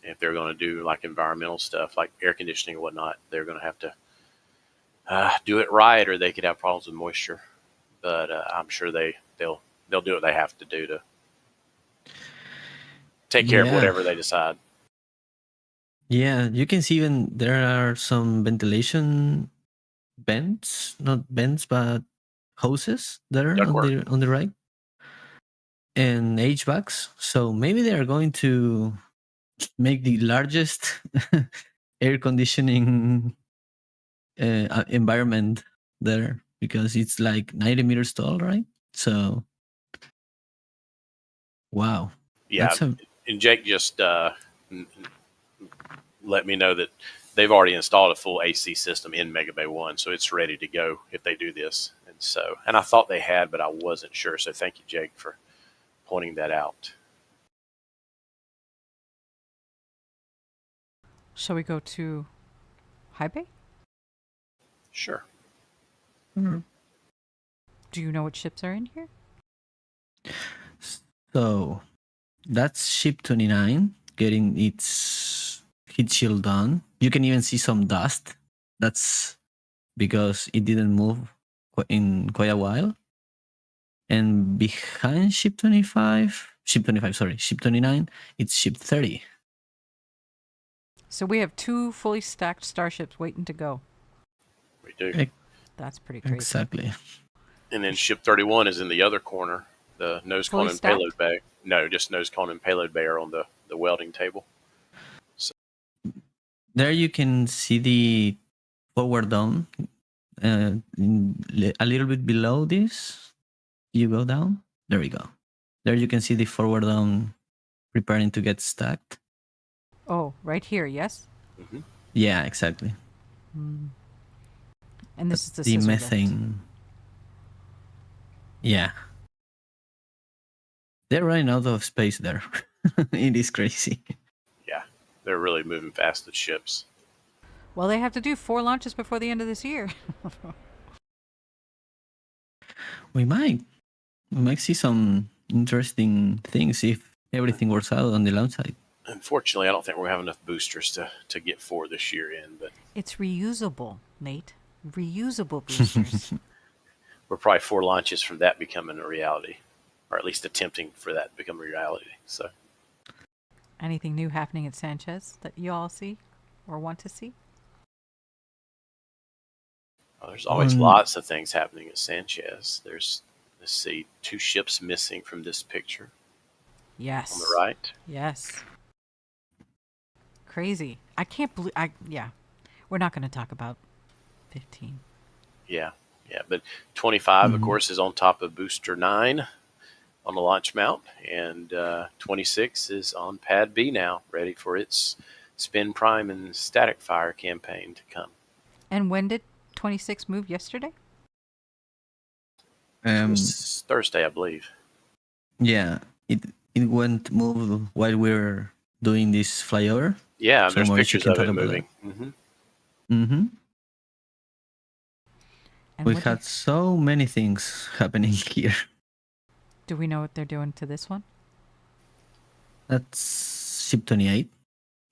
If they're going to do like environmental stuff, like air conditioning and whatnot, they're going to have to do it right, or they could have problems with moisture. But I'm sure they'll do what they have to do to take care of whatever they decide. Yeah, you can see even there are some ventilation vents, not vents, but hoses there on the right, and HVACs. So maybe they are going to make the largest air conditioning environment there, because it's like 90 meters tall, right? So, wow. Yeah, and Jake just let me know that they've already installed a full AC system in Mega Bay 1, so it's ready to go if they do this. And I thought they had, but I wasn't sure. So thank you, Jake, for pointing that out. Shall we go to High Bay? Sure. Mm-hmm. Do you know what ships are in here? So that's ship 29 getting its heat shield done. You can even see some dust. That's because it didn't move in quite a while. And behind ship 29, it's ship 30. So we have 2 fully stacked starships waiting to go. We do. That's pretty crazy. Exactly. And then ship 31 is in the other corner. The nose cone and payload bay. No, just nose cone and payload bay are on the welding table. So. There you can see the forward dome a little bit below this. You go down. There we go. There you can see the forward dome preparing to get stacked. Oh, right here, yes? Mm-hmm. Yeah, exactly. And this is the methane. Lift. Yeah. They're running out of space there. It is crazy. Yeah, they're really moving fast, the ships. Well, they have to do 4 launches before the end of this year. We might see some interesting things if everything works out on the launch side. Unfortunately, I don't think we're having enough boosters to get 4 this year in. But it's reusable, Nate. Reusable boosters. We're probably 4 launches from that becoming a reality, or at least attempting for that to become a reality. So, Anything new happening at Sanchez that you all see or want to see? there's always lots of things happening at Sanchez. There's, let's see, 2 ships missing from this picture Yes. on the right. Yes. Crazy. I can't believe. We're not going to talk about 15. Yeah, but 25, of course, is on top of Booster 9 on the launch mount, and 26 is on Pad B now, ready for its spin prime and static fire campaign to come. And when did 26 move yesterday? It was Thursday, I believe. Yeah, it went move while we were doing this flyover. Yeah, So there's Mauricio pictures can of talk it about moving. Mm-hmm. And We what had so many things happening here. do we know what they're doing to this one? That's ship 28,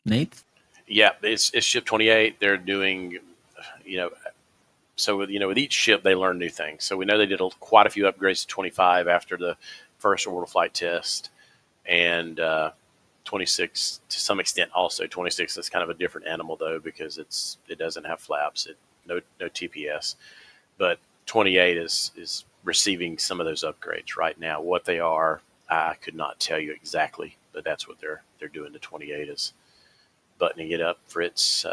Nate. Yeah, it's ship 28. They're doing, so with each ship they learn new things. So we know they did quite a few upgrades to 25 after the first orbital flight test, and 26 to some extent also. 26 is kind of a different animal though because it doesn't have flaps, no TPS, but 28 is receiving some of those upgrades right now. What they are, I could not tell you exactly, but that's what they're doing to 28 is buttoning it up for its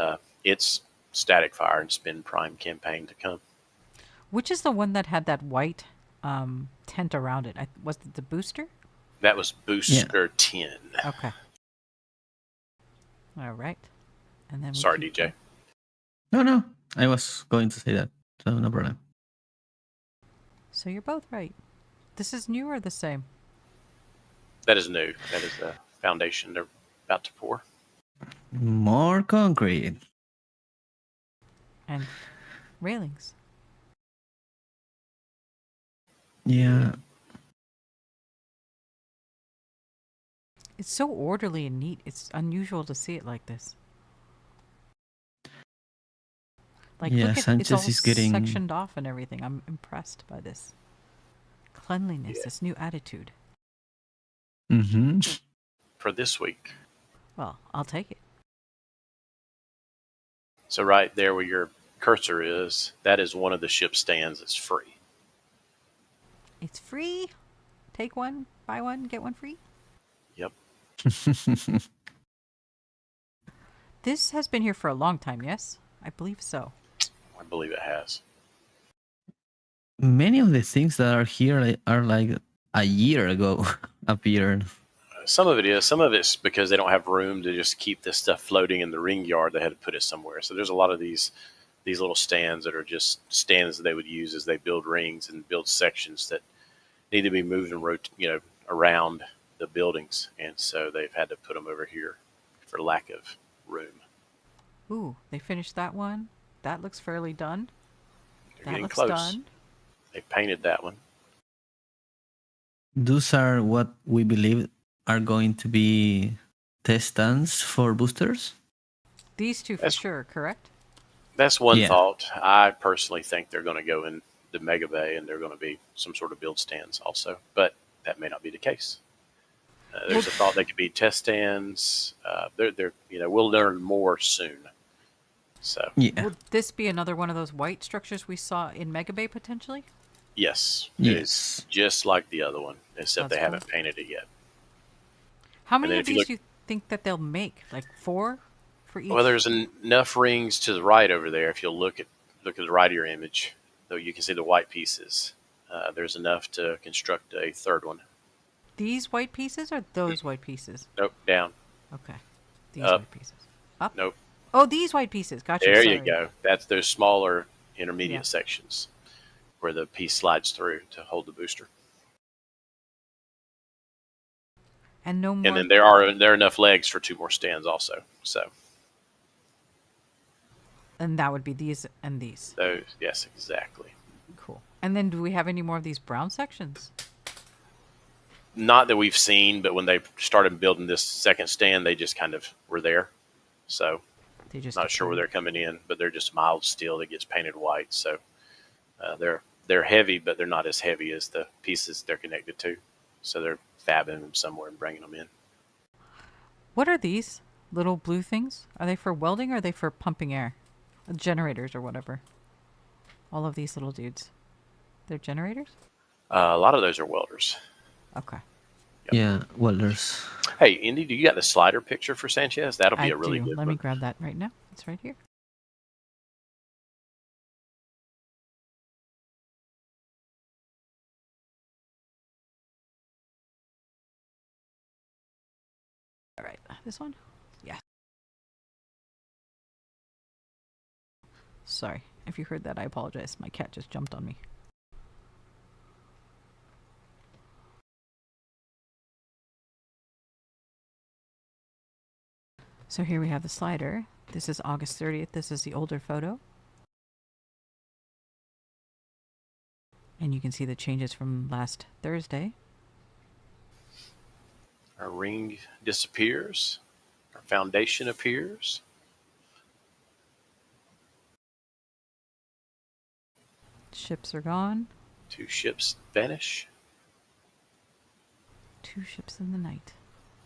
static fire and spin prime campaign to come. Which is the one that had that white tent around it? Was it the booster? That was Booster 10. Okay. All right. And then Sorry, DJ. No. I was going to say that. So no problem. So you're both right. This is new or the same? That is new. That is the foundation they're about to pour. More concrete. And railings. Yeah. It's so orderly and neat. It's unusual to see it like this. Like, Yeah, look at Sanchez it's all is getting sectioned off and everything. I'm impressed by this cleanliness, this new attitude. Mm-hmm. For this week. Well, I'll take it. So right there where your cursor is, that is one of the ship stands that's free. It's free. Take one, buy one, get one free. Yep. This has been here for a long time, yes? I believe so. I believe it has. Many of the things that are here are like a year ago appeared. Some of it is. Some of it's because they don't have room to just keep this stuff floating in the ring yard. They had to put it somewhere. So there's a lot of these little stands that are just stands that they would use as they build rings and build sections that need to be moved and around the buildings. And so they've had to put them over here for lack of room. Ooh, they finished that one. That looks fairly done. They're That getting looks close. done. They painted that one. Those are what we believe are going to be test stands for boosters. These two for sure, correct? That's one Yeah. thought. I personally think they're going to go in the Mega Bay and they're going to be some sort of build stands also, but that may not be the case. There's a thought they could be test stands. We'll learn more soon. So Yeah. Would this be another one of those white structures we saw in Mega Bay potentially? yes, Yes. it is just like the other one, except That's they cool. haven't painted it yet. How then many of if you these look- do you think that they'll make? Like 4 for each? Well, there's enough rings to the right over there. If you'll look at the right of your image, though you can see the white pieces. There's enough to construct a third one. These white pieces or those white pieces? Nope, down. Okay. These Up. white pieces. Up? Nope. Oh, these white pieces. Gotcha. There sorry. you go. That's those smaller intermediate Yeah. sections where the piece slides through to hold the booster. And no more. And then there are enough legs for 2 more stands also. So And that would be these and these. those, yes, exactly. Cool. And then do we have any more of these brown sections? Not that we've seen, but when they started building this second stand, they just kind of were there. So They just Not sure where appear. they're coming in, but they're just mild steel that gets painted white. So they're heavy, but they're not as heavy as the pieces they're connected to. So they're fabbing them somewhere and bringing them in. What are these little blue things? Are they for welding or are they for pumping air? Generators or whatever. All of these little dudes. They're generators? A lot of those are welders. Okay. Yep. Yeah, welders. Hey, Indy, do you got the slider picture for Sanchez? That'll be a really good Let one. me grab that right now. It's right here. All right. This one? Yeah. Sorry. If you heard that, I apologize. My cat just jumped on me. So here we have the slider. This is August 30th. This is the older photo. And you can see the changes from last Thursday. Our ring disappears. Our foundation appears. Ships are gone. 2 ships vanish. 2 ships in the night.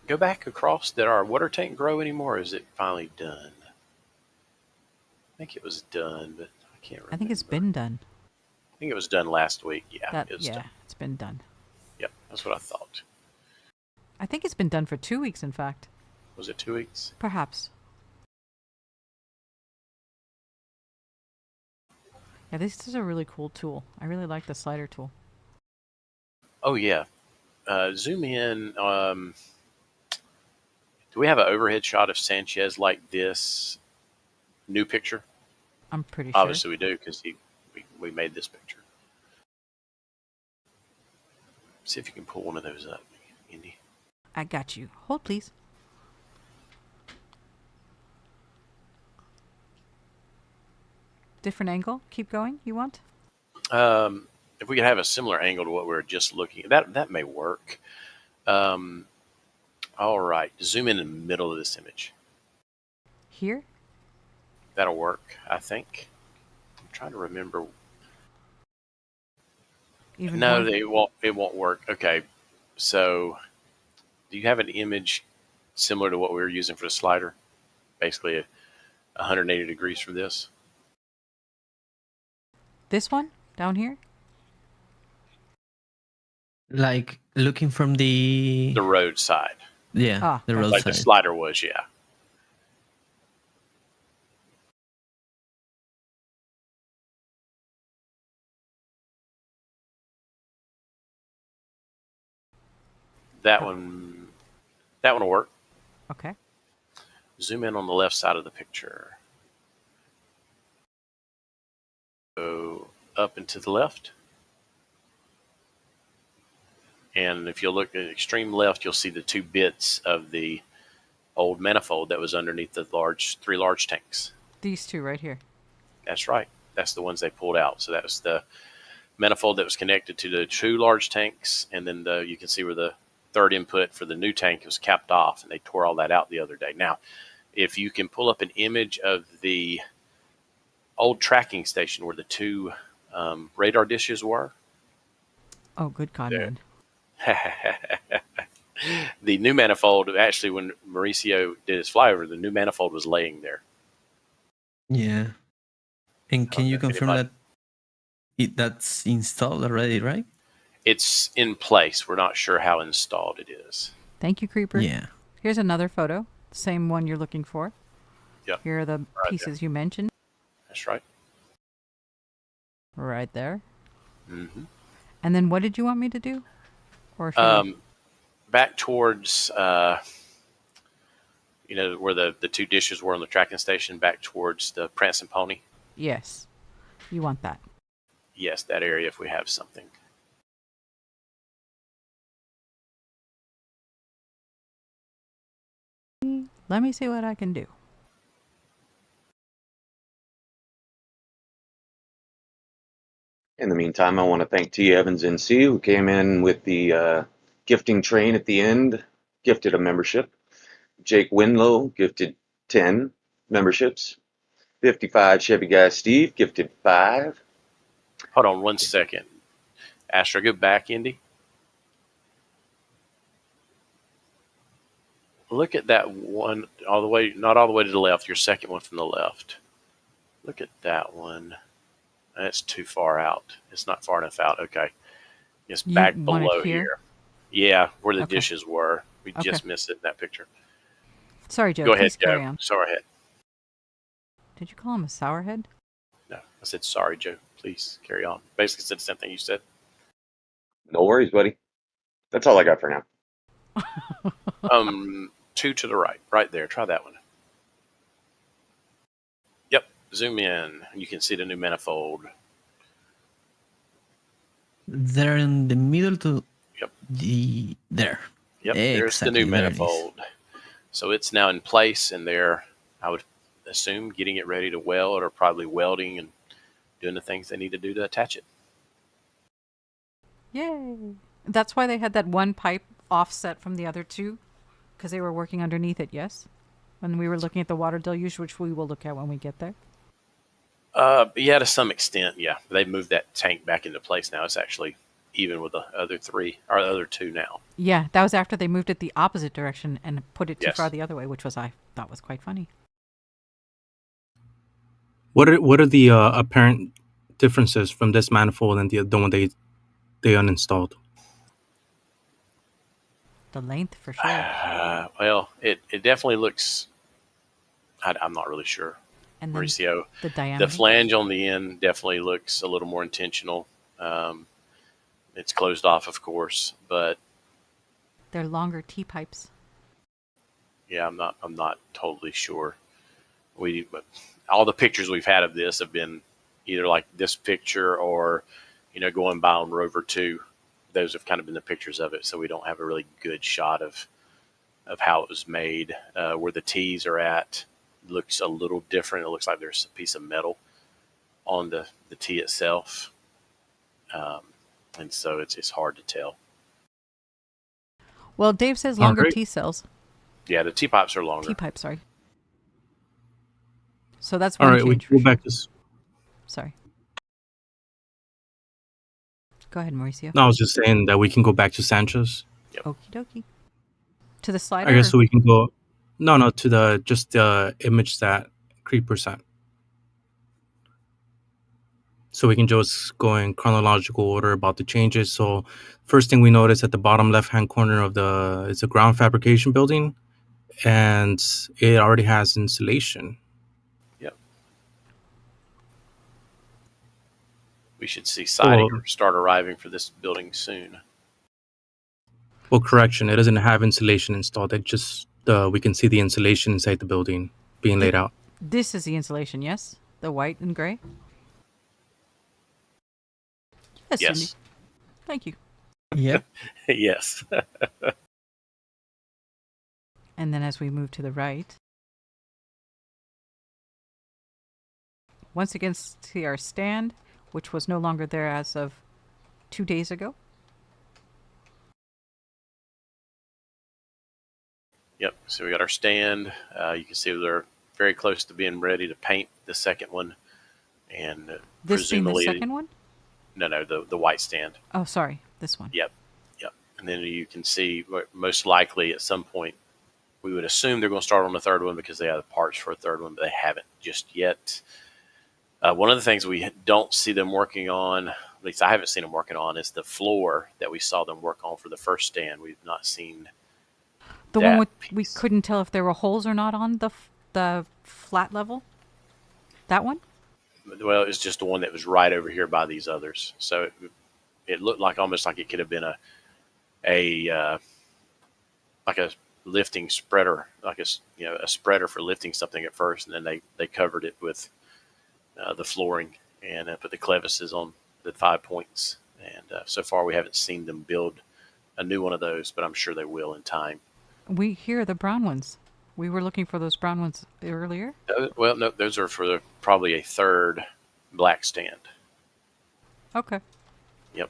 Go back across. Did our water tank grow anymore, or is it finally done? I think it was done, but I can't remember. I think it's been done. I think it was done last week. Yeah, it was Yeah, done. it's been done. Yep, that's what I thought. I think it's been done for 2 weeks, in fact. Was it 2 weeks? Perhaps. Yeah, this is a really cool tool. I really like the slider tool. Oh, yeah. Zoom in. Do we have an overhead shot of Sanchez like this? New picture? I'm pretty sure. Obviously we do, because we made this picture. See if you can pull one of those up, Indy. I got you. Hold, please. Different angle? Keep going, you want? If we could have a similar angle to what we were just looking at, that may work. All right, zoom in the middle of this image. Here? That'll work, I think. I'm trying to remember. Even No, more? it won't work. Okay, so do you have an image similar to what we were using for the slider? Basically 180 degrees from this? This one? Down here? Like looking from the road side. Yeah, the gotcha. road Like side. the slider was, yeah. That one will work. Okay. Zoom in on the left side of the picture. Go up and to the left. And if you look at the extreme left, you'll see the 2 bits of the old manifold that was underneath the 3 large tanks. These 2 right here. That's right. That's the ones they pulled out. So that was the manifold that was connected to the 2 large tanks. And then you can see where the 3rd input for the new tank was capped off, and they tore all that out the other day. Now, if you can pull up an image of the old tracking station where the 2 radar dishes were. Oh, good God, man. The new manifold, actually, when Mauricio did his flyover, the new manifold was laying there. Yeah. And can you Okay, confirm that that's installed already, right? It's in place. We're not sure how installed it is. Thank you, Creeper. Yeah. Here's another photo. Same one you're looking for. Yep. Here are the pieces you mentioned. That's right. Right there. Mm-hmm. And then what did you want me to do? Or should back towards, where the 2 dishes were on the tracking station, back towards the Prancing Pony. Yes. You want that. Yes, that area if we have something. Let me see what I can do. In the meantime, I want to thank T. Evans NC, who came in with the gifting train at the end, gifted a membership. Jake Winlow gifted 10. memberships. 55 Chevy Guy Steve gifted 5. Hold on 1 second. Astra, go back, Indy. Look at that one all the way, not all the way to the left, your second one from the left. Look at that one. That's too far out. It's not far enough out. Okay. It's You back want it below here? here. Yeah, where the Okay. dishes were. We Okay. just missed it in that picture. Sorry, Joe. Go ahead, Please carry Joe. on. Sorry, ahead. Did you call him a sourhead? No, I said sorry, Joe. Please carry on. Basically said the same thing you said. No worries, buddy. That's all I got for now. 2 to the right there. Try that one. Yep. Zoom in. You can see the new manifold. They're in the middle to Yep. there. Yep. There's the new Exactly, there it is. manifold. So it's now in place, and they're, I would assume, getting it ready to weld, or probably welding and doing the things they need to do to attach it. Yay! That's why they had that one pipe offset from the other two, because they were working underneath it, yes? When we were looking at the water deluge, which we will look at when we get there. Yeah, to some extent, yeah. They've moved that tank back into place now. It's actually even with the other 3, or the other 2 now. Yeah, that was after they moved it the opposite direction and put it too Yes. far the other way, which was I thought was quite funny. What are the apparent differences from this manifold and the one they uninstalled? The length, for sure. Well, it definitely looks, I'm not really sure, And then Mauricio. the diameter. The flange on the end definitely looks a little more intentional. It's closed off, of course, but They're longer T-pipes. yeah, I'm not totally sure. But all the pictures we've had of this have been either like this picture or, going by on Rover 2. Those have kind of been the pictures of it, so we don't have a really good shot of how it was made. Where the T's are at looks a little different. It looks like there's a piece of metal on the T itself, and so it's hard to tell. Well, Dave says longer great. T-cells. Yeah, the T-pipes are longer. T-pipes, sorry. So that's All one right, we change. can go for back sure. to. Sorry. Go ahead, Mauricio. No, I was just saying that we can go back to Sanchez. Okie dokie. To the slider? I guess or- so. We can go. No, to the image that creeper sent. So we can just go in chronological order about the changes. So first thing we notice at the bottom left-hand corner it's a ground fabrication building, and it already has insulation. Yep. We should see siding start arriving for this building soon. Well, correction, it doesn't have insulation installed. It just we can see the insulation inside the building being laid out. This is the insulation, yes? The white and gray? Yes. Yes. Cindy. Thank you. Yep. Yes. And then as we move to the right, once again see our stand, which was no longer there as of 2 days ago. Yep. So we got our stand. You can see they're very close to being ready to paint the second one, and This being the presumably second one? No, the white stand. Oh, sorry, this one. Yep. And then you can see most likely at some point we would assume they're going to start on the third one because they have the parts for a third one, but they haven't just yet. One of the things we don't see them working on, at least I haven't seen them working on, is the floor that we saw them work on for the first stand. We've not seen The that one with we piece. couldn't tell if there were holes or not on the flat level? That one? Well, it's just the one that was right over here by these others. So it looked like almost like it could have been a lifting spreader, like a spreader for lifting something at first, and then they covered it with the flooring and put the clevises on the 5 points. And so far we haven't seen them build a new one of those, but I'm sure they will in time. We hear the brown ones. We were looking for those brown ones earlier. Well, no, those are for probably a third black stand. Okay. Yep.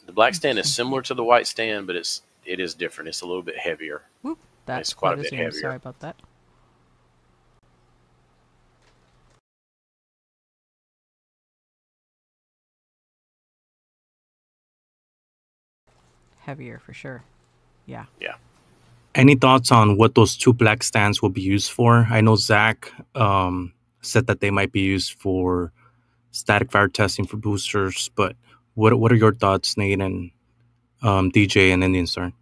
The black stand is similar to the white stand, but it is different. It's a little bit heavier. Whoop. That's It's quite a quite bit zoom. heavier. Sorry about that. heavier for sure. Yeah. Yeah. Any thoughts on what those two black stands will be used for? I know Zach said that they might be used for static fire testing for boosters, but what are your thoughts, Nate and DJ and Indian Star?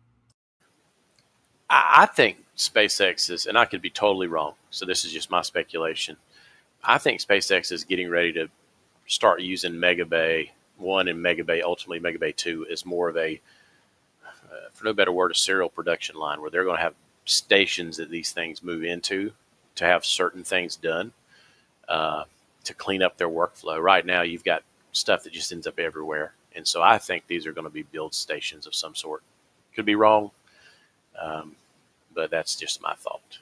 I think SpaceX is, and I could be totally wrong, so this is just my speculation. I think SpaceX is getting ready to start using Mega Bay 1 and Mega Bay, ultimately Mega Bay 2, as more of a, for no better word, a serial production line where they're going to have stations that these things move into to have certain things done to clean up their workflow. Right now, you've got stuff that just ends up everywhere. And so I think these are going to be build stations of some sort. Could be wrong, but that's just my thought.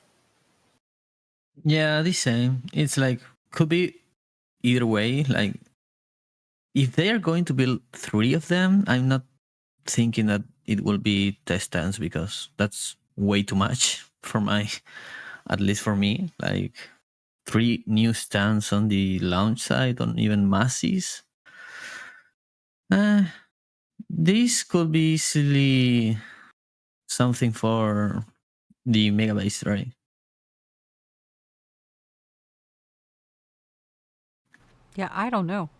Yeah, the same. It's like, could be either way. Like, if they are going to build 3 of them, I'm not thinking that it will be test stands because that's way too much for at least for me. Like, 3 new stands on the launch side, on even Massey's. This could be easily something for the Megabase, right? Yeah, I don't know.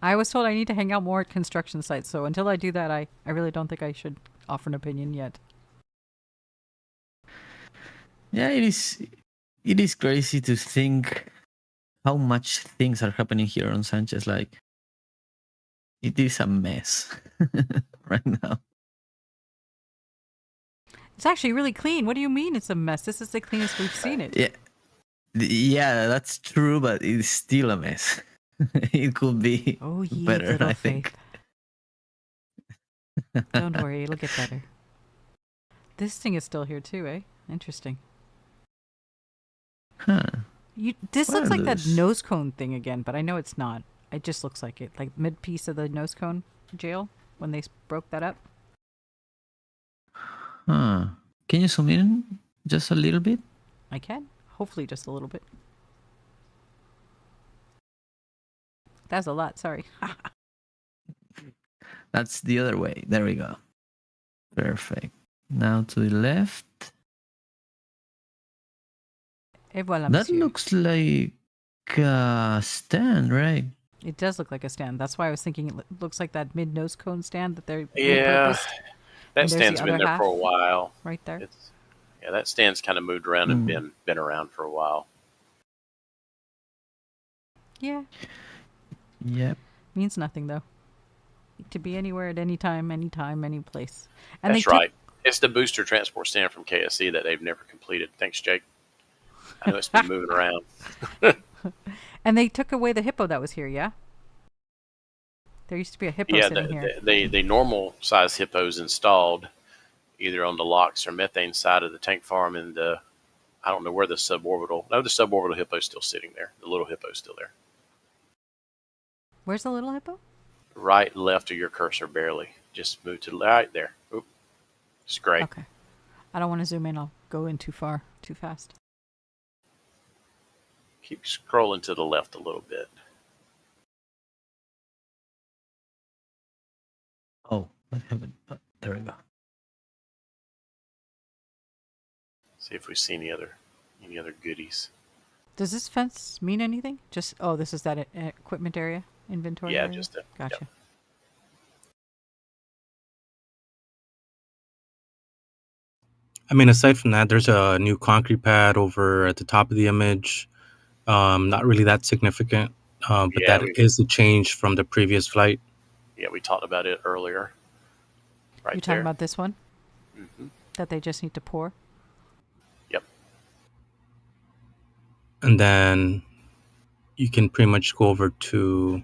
I was told I need to hang out more at construction sites, so until I do that, I really don't think I should offer an opinion yet. Yeah, it is crazy to think how much things are happening here on Sanchez. Like, it is a mess right now. It's actually really clean. What do you mean it's a mess? This is the cleanest we've seen it. Yeah, that's true, but it's still a mess. It could be better, little I think. Don't worry, it'll get better. This thing is still here too, eh? Interesting. Huh. This looks like that Wireless. nose cone thing again, but I know it's not. It just looks like it. Like mid piece of the nose cone jail when they broke that up. Huh. Can you zoom in just a little bit? I can. Hopefully just a little bit. That's a lot, sorry. That's the other way. There we go. Perfect. Now to the left. Et voilà, That monsieur. looks like a stand, right? It does look like a stand. That's why I was thinking it looks like that mid nose cone stand that they're Yeah, repurposed. that And there's stand's the been other there for a half while. right there. Yeah, that stand's kind of moved around and been around for a while. Yeah. Yep. Means nothing though. To be anywhere at any time, any place. And That's right. It's the booster transport stand from KSC that they've never completed. Thanks, Jake. I know it's been moving around. And they took away the hippo that was here, yeah? There used to be a hippo sitting here. The normal size hippos installed either on the LOX or methane side of the tank farm, and I don't know where the suborbital hippo's still sitting there. The little hippo's still there. Where's the little hippo? Right, left of your cursor, barely. Just move to the right there. Oop. It's great. Okay. I don't want to zoom in. I'll go in too far, too fast. Keep scrolling to the left a little bit. Oh, what happened? Oh, there we go. See if we see any other goodies. Does this fence mean anything? Just this is that equipment area, inventory. Yeah, area? just that. Gotcha. Yep. I mean, aside from that, there's a new concrete pad over at the top of the image. Not really that significant, but Yeah, that is a change from the previous flight. Yeah, we talked about it earlier. Right You're talking there. about this one? Mm-hmm. That they just need to pour? Yep. And then you can pretty much go over to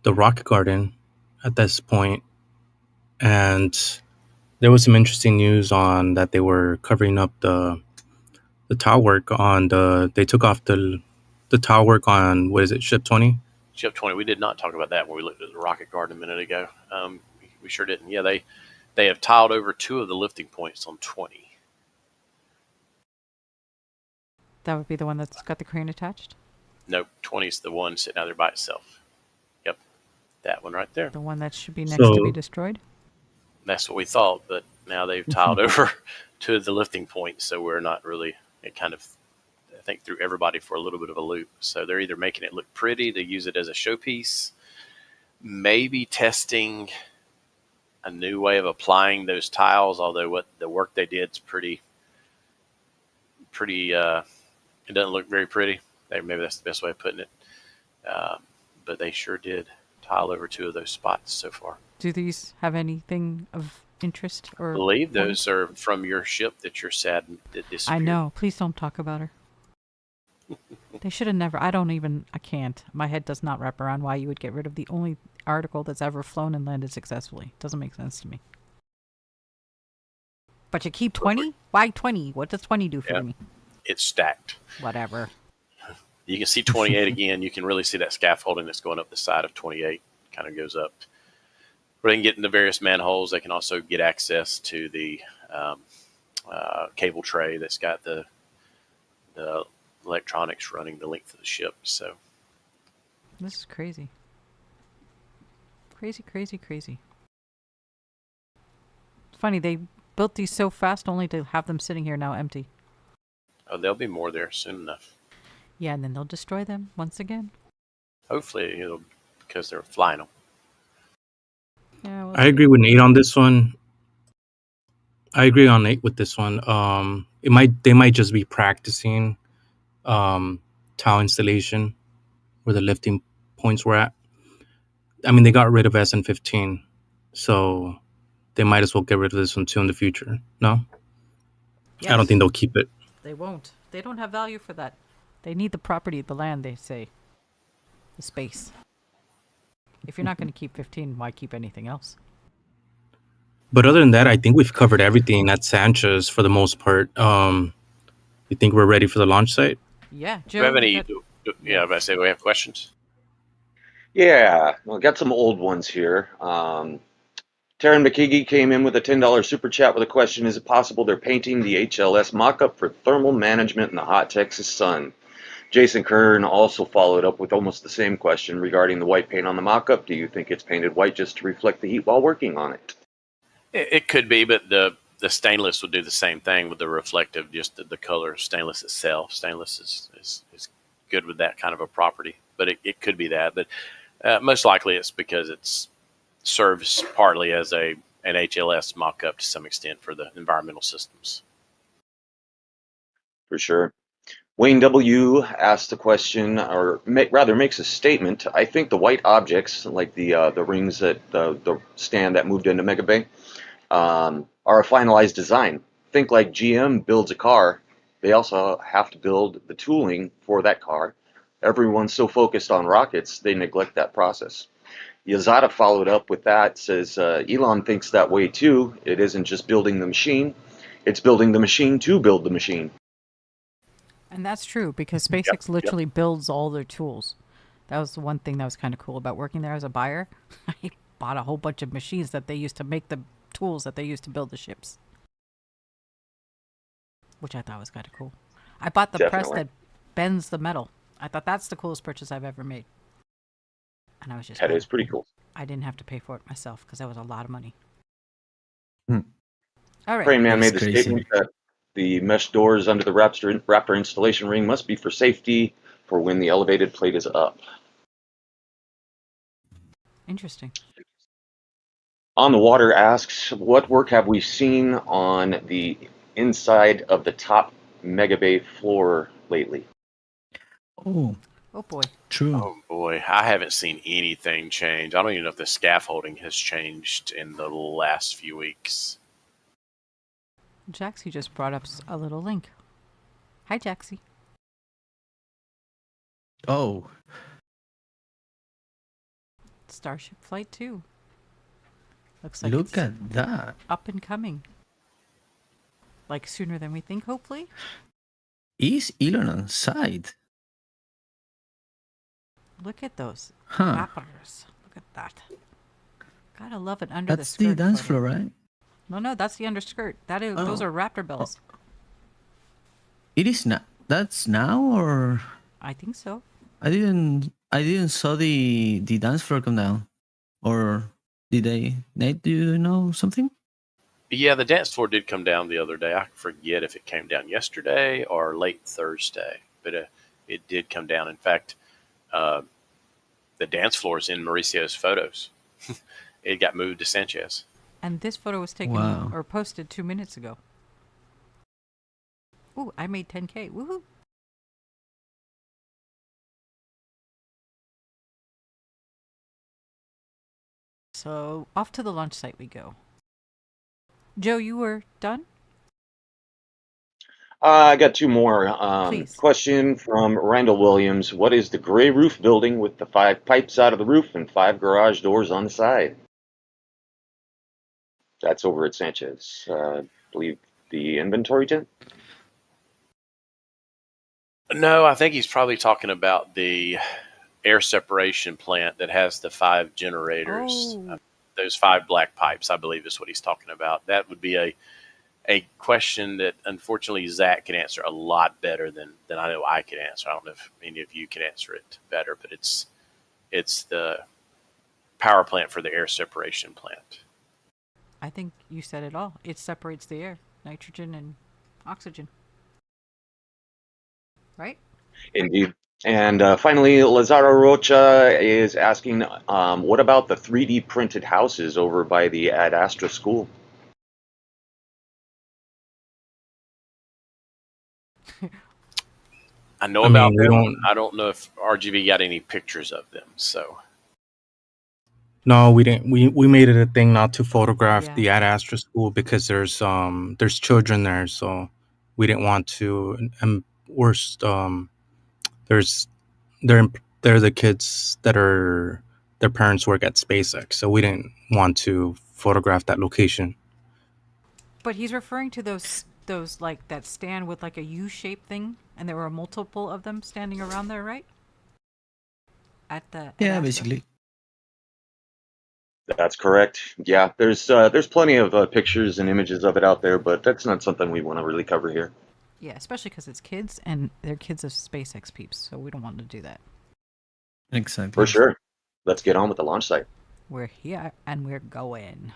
the rocket garden at this point. And there was some interesting news on that they were covering up the tile work on they took off the tile work on, what is it, ship 20? Ship 20. We did not talk about that when we looked at the rocket garden a minute ago. We sure didn't. Yeah, they have tiled over 2 of the lifting points on 20. That would be the one that's got the crane attached? Nope, 20 is the one sitting out there by itself. Yep. That one right there. The one that should be next to be So destroyed? That's what we thought, but now they've tiled over to the lifting point, so we're not really. It kind of, I think, threw everybody for a little bit of a loop. So they're either making it look pretty to use it as a showpiece, maybe testing a new way of applying those tiles. Although what the work they did is pretty. It doesn't look very pretty. Maybe that's the best way of putting it. But they sure did tile over 2 of those spots so far. Do these have anything of interest or? I believe point? those are from your ship that you're sad that disappeared. I know. Please don't talk about her. They should have never. I can't. My head does not wrap around why you would get rid of the only article that's ever flown and landed successfully. Doesn't make sense to me. But you keep 20? Why 20? What does 20 do for me? It's stacked. Whatever. You can see 28 again. You can really see that scaffolding that's going up the side of 28. Kind of goes up. Where they can get into various manholes. They can also get access to the cable tray that's got the electronics running the length of the ship. So This is crazy. Crazy, crazy, crazy. It's funny, they built these so fast only to have them sitting here now empty. oh, there'll be more there soon enough. Yeah, and then they'll destroy them once again. Hopefully, because they're flying them. Yeah, well, I agree with Nate on this one. I agree on Nate with this one. They might just be practicing tile installation where the lifting points were at. I mean, they got rid of SN15, so they might as well get rid of this one too in the future. No, yes. I don't think they'll keep it. They won't. They don't have value for that. They need the property, the land, they say. The space. If you're not going to keep 15, why keep anything else? But other than that, I think we've covered everything at Sanchez for the most part. You think we're ready for the launch site? Yeah, Joe. Do we have any? Yeah, I say we have questions. Yeah, well, got some old ones here. Taryn McKeegie came in with a $10 super chat with a question: is it possible they're painting the HLS mock-up for thermal management in the hot Texas sun? Jason Kern also followed up with almost the same question regarding the white paint on the mock-up. Do you think it's painted white just to reflect the heat while working on it? It could be, but the stainless would do the same thing with the reflective, just the color of stainless itself. Stainless is good with that kind of a property, but it could be that. But most likely it's because it serves partly as an HLS mock-up to some extent for the environmental systems. For sure. Wayne W. asked a question, or rather makes a statement. I think the white objects, like the rings at the stand that moved into Mega Bay, are a finalized design. Think like GM builds a car. They also have to build the tooling for that car. Everyone's so focused on rockets, they neglect that process. Yazada followed up with that, says Elon thinks that way too. It isn't just building the machine, it's building the machine to build the machine. And that's true, because SpaceX literally builds all their tools. That was the one thing that was kind of cool about working there as a buyer. I bought a whole bunch of machines that they used to make the tools that they used to build the ships, which I thought was kind of cool. I bought the press that bends the metal. I thought that's the coolest purchase I've ever made. And I was just... That is pretty cool. I didn't have to pay for it myself because that was a lot of money. Hmm. All right. Crane Man made the crazy. statement that the mesh doors under the Raptor installation ring must be for safety for when the elevated plate is up. Interesting. On the Water asks, what work have we seen on the inside of the top Mega Bay floor lately? Oh, Oh boy. true. Oh boy, I haven't seen anything change. I don't even know if the scaffolding has changed in the last few weeks. Jaxie just brought up a little link. Hi, Jaxie. Oh, Starship Flight 2. Looks like look it's at that. up and coming. Like sooner than we think, hopefully. Is Elon on site? Look at those Huh. flappers. Look at that. Gotta love it under That's the skirt. the dance photo. floor, right? No, that's the underskirt. Those Oh. are Raptor bells. It is not. That's now, or I think so. I didn't saw the dance floor come down. Or did they? Nate, do you know something? Yeah, the dance floor did come down the other day. I forget if it came down yesterday or late Thursday, but it did come down. In fact, uh, the dance floor is in Mauricio's photos. It got moved to Sanchez. And this photo was taken Wow. or posted 2 minutes ago. Ooh, I made 10K. Woohoo! So off to the launch site we go. Joe, you were done? I got two more. Please. Question from Randall Williams. What is the gray roof building with the 5 pipes out of the roof and 5 garage doors on the side? That's over at Sanchez. I believe the inventory tent? No, I think he's probably talking about the air separation plant that has the 5 generators. Oh. Those 5 black pipes, I believe, is what he's talking about. That would be a question that unfortunately Zach can answer a lot better than I know I can answer. I don't know if any of you can answer it better, but it's the power plant for the air separation plant. I think you said it all. It separates the air, nitrogen and oxygen. Right? Indeed. And finally, Lazaro Rocha is asking, what about the 3D printed houses over by the Ad Astra school? I know I about mean, we them. don't. I don't know if RGV got any pictures of them. So No, we didn't. We made it a thing not to photograph Yeah. the Ad Astra school because there's children there, so we didn't want to. And worst, there's they're the kids that are their parents work at SpaceX, so we didn't want to photograph that location. But he's referring to those like that stand with like a U-shaped thing, and there were multiple of them standing around there, right? At Yeah, Astra? basically. That's correct. Yeah, there's plenty of pictures and images of it out there, but that's not something we want to really cover here. Yeah, especially because it's kids, and they're kids of SpaceX peeps, so we don't want to do that. Exactly. For sure. Let's get on with the launch site. We're here and we're going.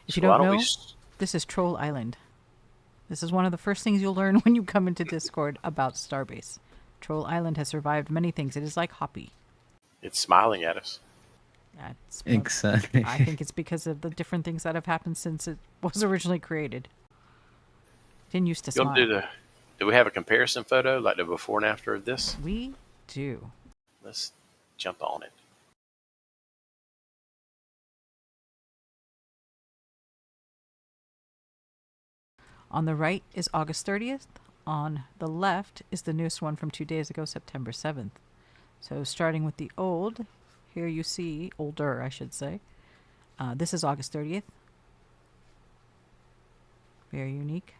If you why don't don't we know, this is Troll Island. This is one of the first things you'll learn when you come into Discord about Starbase. Troll Island has survived many things. It is like Hoppy. It's smiling at us. Exactly. I think it's because of the different things that have happened since it was originally created. Didn't used to You smile. want to do we have a comparison photo, like the before and after of this? We do. Let's jump on it. On the right is August 30th. On the left is the newest one from 2 days ago, September 7th. So starting with the old, here you see, older I should say. This is August 30th. Very unique.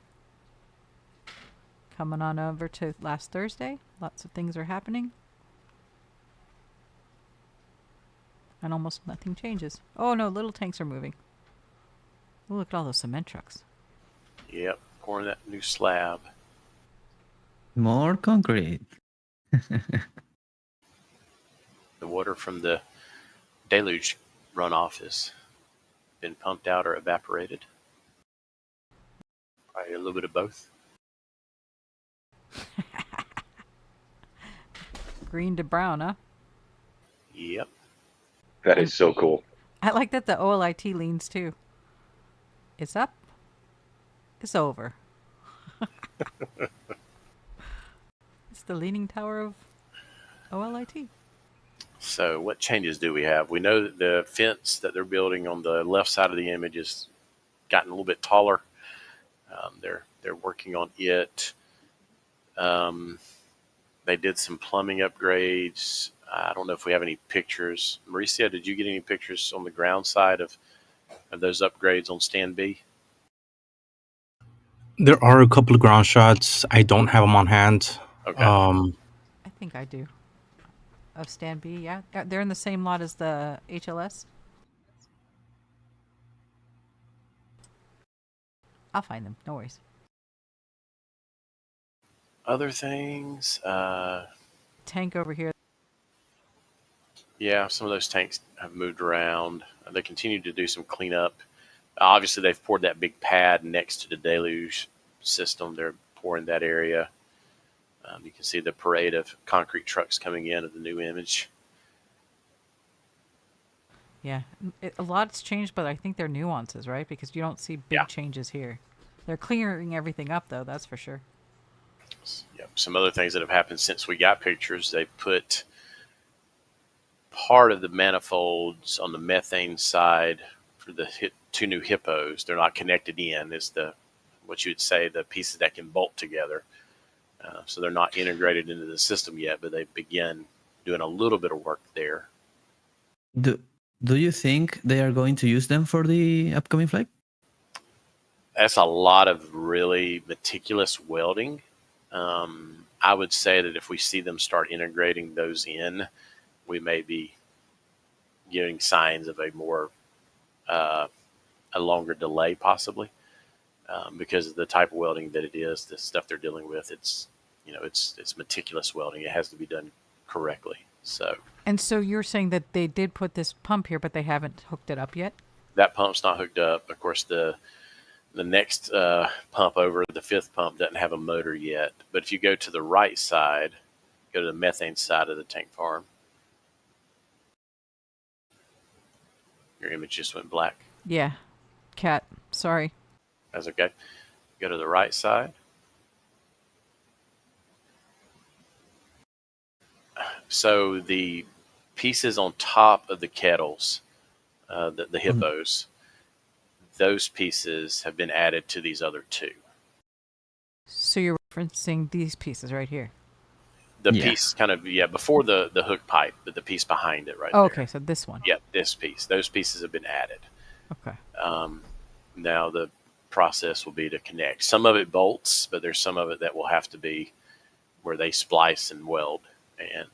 Coming on over to last Thursday. Lots of things are happening. And almost nothing changes. Oh no, little tanks are moving. Oh, look at all those cement trucks. Yep, pouring that new slab. More concrete. The water from the deluge runoff has been pumped out or evaporated. Probably a little bit of both. Green to brown, huh? Yep. That is so cool. I like that the OLIT leans too. It's up. It's over. It's the leaning tower of OLIT. So what changes do we have? We know that the fence that they're building on the left side of the image has gotten a little bit taller. They're working on it. They did some plumbing upgrades. I don't know if we have any pictures. Mauricio, did you get any pictures on the ground side of those upgrades on Stand B? There are a couple of ground shots. I don't have them on hand. Okay. I think I do. Of Stand B, yeah. They're in the same lot as the HLS. I'll find them. No worries. Other things. Tank over here. Yeah, some of those tanks have moved around. They continue to do some cleanup. Obviously, they've poured that big pad next to the deluge system. They're pouring that area. You can see the parade of concrete trucks coming in of the new image. Yeah, a lot's changed, but I think they're nuances, right? Because you don't see big Yeah. changes here. They're clearing everything up, though. That's for sure. Yep. Some other things that have happened since we got pictures, they put part of the manifolds on the methane side for the two new hippos. They're not connected in. It's what you would say the pieces that can bolt together. So they're not integrated into the system yet, but they begin doing a little bit of work there. Do you think they are going to use them for the upcoming flight? That's a lot of really meticulous welding. I would say that if we see them start integrating those in, we may be getting signs of a more a longer delay, possibly, because of the type of welding that it is. The stuff they're dealing with, it's meticulous welding. It has to be done correctly. And so you're saying that they did put this pump here, but they haven't hooked it up yet? That pump's not hooked up. Of course, the next pump over, the fifth pump, doesn't have a motor yet. But if you go to the right side, go to the methane side of the tank farm, your image just went black. Yeah. Cat, sorry. That's okay. Go to the right side. So the pieces on top of the kettles, the hippos, those pieces have been added to these other two. So you're referencing these pieces right here? The piece kind of, before the hook pipe, but the piece behind it right there. Okay, so this one. Yeah, this piece. Those pieces have been added. Okay. Now the process will be to connect. Some of it bolts, but there's some of it that will have to be where they splice and weld. And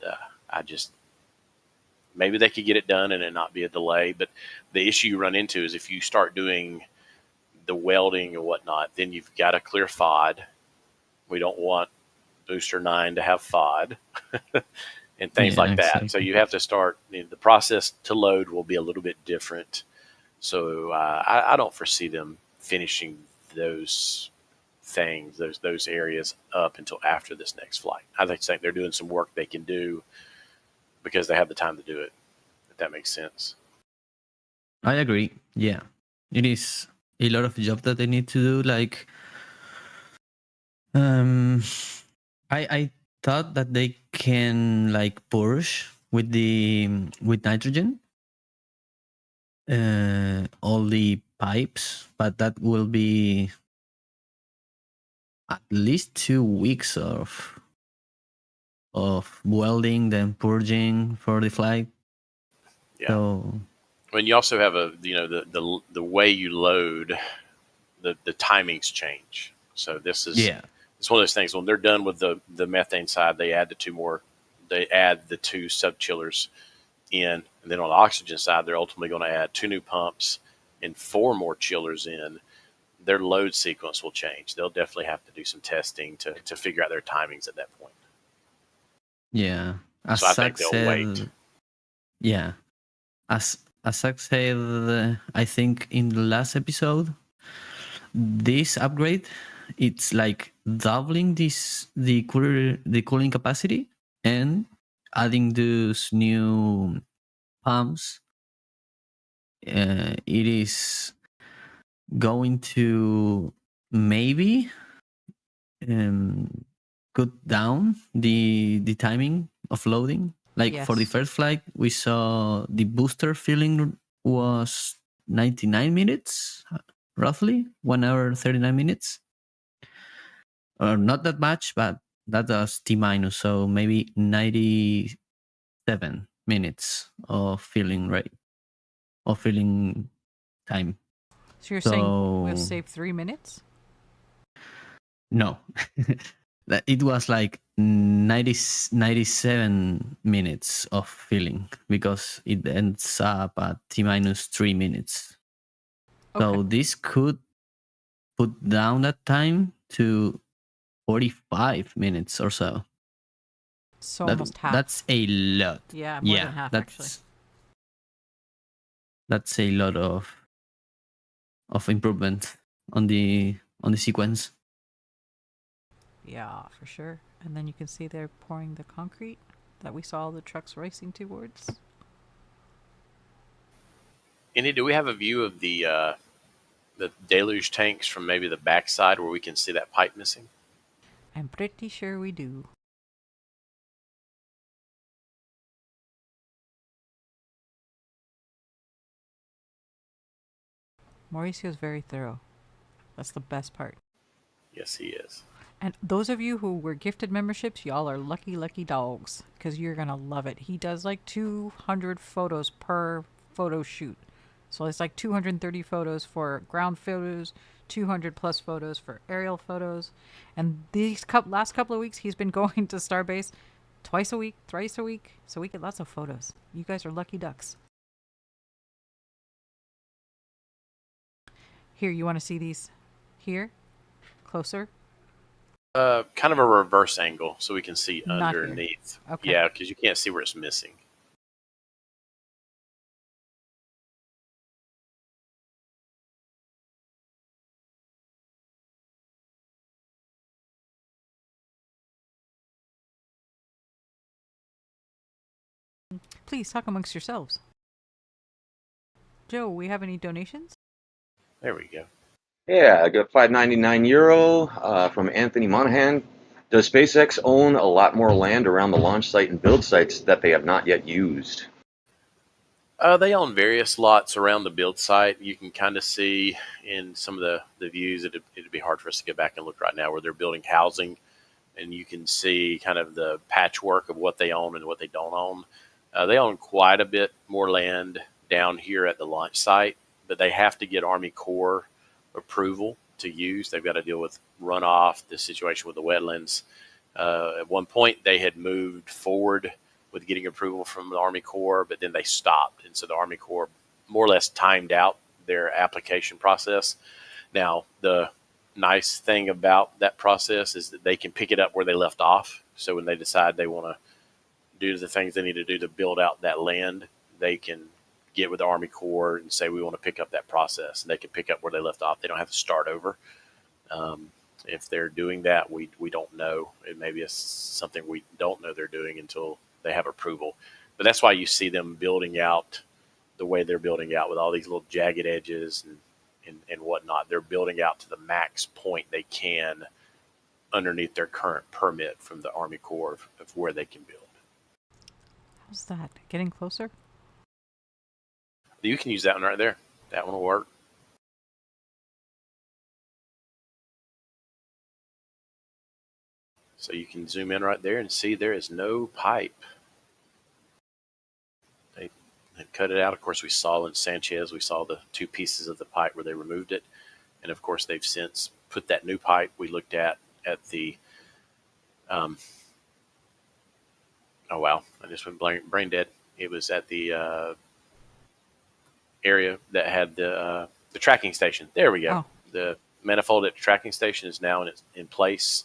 maybe they could get it done and it not be a delay. But the issue you run into is if you start doing the welding and whatnot, then you've got to clear FOD. We don't want Booster 9 to have FOD and things like that. Exactly. So you have to start, the process to load will be a little bit different. So I don't foresee them finishing those things, those areas up until after this next flight. I think they're doing some work they can do because they have the time to do it, if that makes sense. I agree. Yeah. It is a lot of job that they need to do. Like, I thought that they can like purge with nitrogen all the pipes, but that will be at least 2 weeks of welding, then purging for the flight. Yeah. So, when you also have the way you load, the timings change. So this is it's one of those things. When they're done with the methane side, they add the two sub chillers in, and then on the oxygen side, they're ultimately going to add 2 new pumps and 4 more chillers in. Their load sequence will change. They'll definitely have to do some testing to figure out their timings at that point. Yeah. As so I think they'll wait. Yeah. As Zach said, I think in the last episode, this upgrade, it's like doubling the cooling capacity and adding those new pumps. It is going to maybe cut down the timing of loading. Like for the first flight, we saw the booster filling was 99 minutes, roughly 1 hour 39 minutes. Or not that much, but that was T minus, so maybe 97 minutes of filling rate, of filling time. So you're saying we'll save 3 minutes? No. It was like 97 minutes of filling because it ends up at T minus 3 minutes. Okay. So this could put down that time to 45 minutes or so. So almost half. That's a lot. Yeah, more than half actually. That's a lot of improvement on the sequence. Yeah, for sure. And then you can see they're pouring the concrete that we saw the trucks racing towards. Indy, do we have a view of the deluge tanks from maybe the backside where we can see that pipe missing? I'm pretty sure we do. Mauricio's very thorough. That's the best part. Yes, he is. And those of you who were gifted memberships, y'all are lucky, lucky dogs, because you're going to love it. He does like 200 photos per photo shoot. So it's like 230 photos for ground photos, 200 plus photos for aerial photos. And these last couple of weeks, he's been going to Starbase twice a week, thrice a week. So we get lots of photos. You guys are lucky ducks. Here, you want to see these here? Closer? Kind of a reverse angle so we can see Not here. underneath. Okay. Yeah, because you can't see where it's missing. Please talk amongst yourselves. Joe, we have any donations? There we go. Yeah, I got €5.99 from Anthony Monahan. Does SpaceX own a lot more land around the launch site and build sites that they have not yet used? They own various lots around the build site. You can kind of see in some of the views, it'd be hard for us to go back and look right now, where they're building housing, and you can see kind of the patchwork of what they own and what they don't own. They own quite a bit more land down here at the launch site, but they have to get Army Corps approval to use. They've got to deal with runoff, the situation with the wetlands. At one point, they had moved forward with getting approval from the Army Corps, but then they stopped. And so the Army Corps more or less timed out their application process. Now, the nice thing about that process is that they can pick it up where they left off. So when they decide they want to do the things they need to do to build out that land, they can get with the Army Corps and say, we want to pick up that process. And they can pick up where they left off. They don't have to start over. If they're doing that, we don't know. It may be something we don't know they're doing until they have approval. But that's why you see them building out the way they're building out, with all these little jagged edges and whatnot. They're building out to the max point they can underneath their current permit from the Army Corps of where they can build. How's that? Getting closer? You can use that one right there. That one will work. So you can zoom in right there and see there is no pipe. They cut it out. Of course, we saw in Sanchez, we saw the two pieces of the pipe where they removed it. And of course, they've since put that new pipe we looked at the, oh wow, I just went brain dead. It was at the area that had the tracking station. There we go. Oh. The manifold at the tracking station is now in place.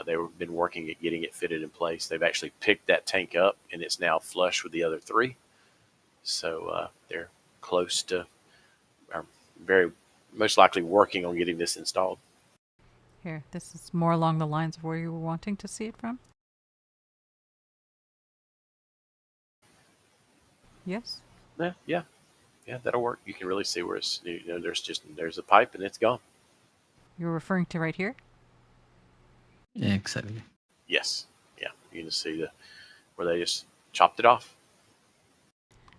They've been working at getting it fitted in place. They've actually picked that tank up, and it's now flush with the other three. So they're close to, or very most likely working on getting this installed. Here, this is more along the lines of where you were wanting to see it from. Yes? Yeah, that'll work. You can really see where it's, there's a pipe and it's gone. You're referring to right here? Yeah, exactly. Yes. Yeah. You can see where they just chopped it off.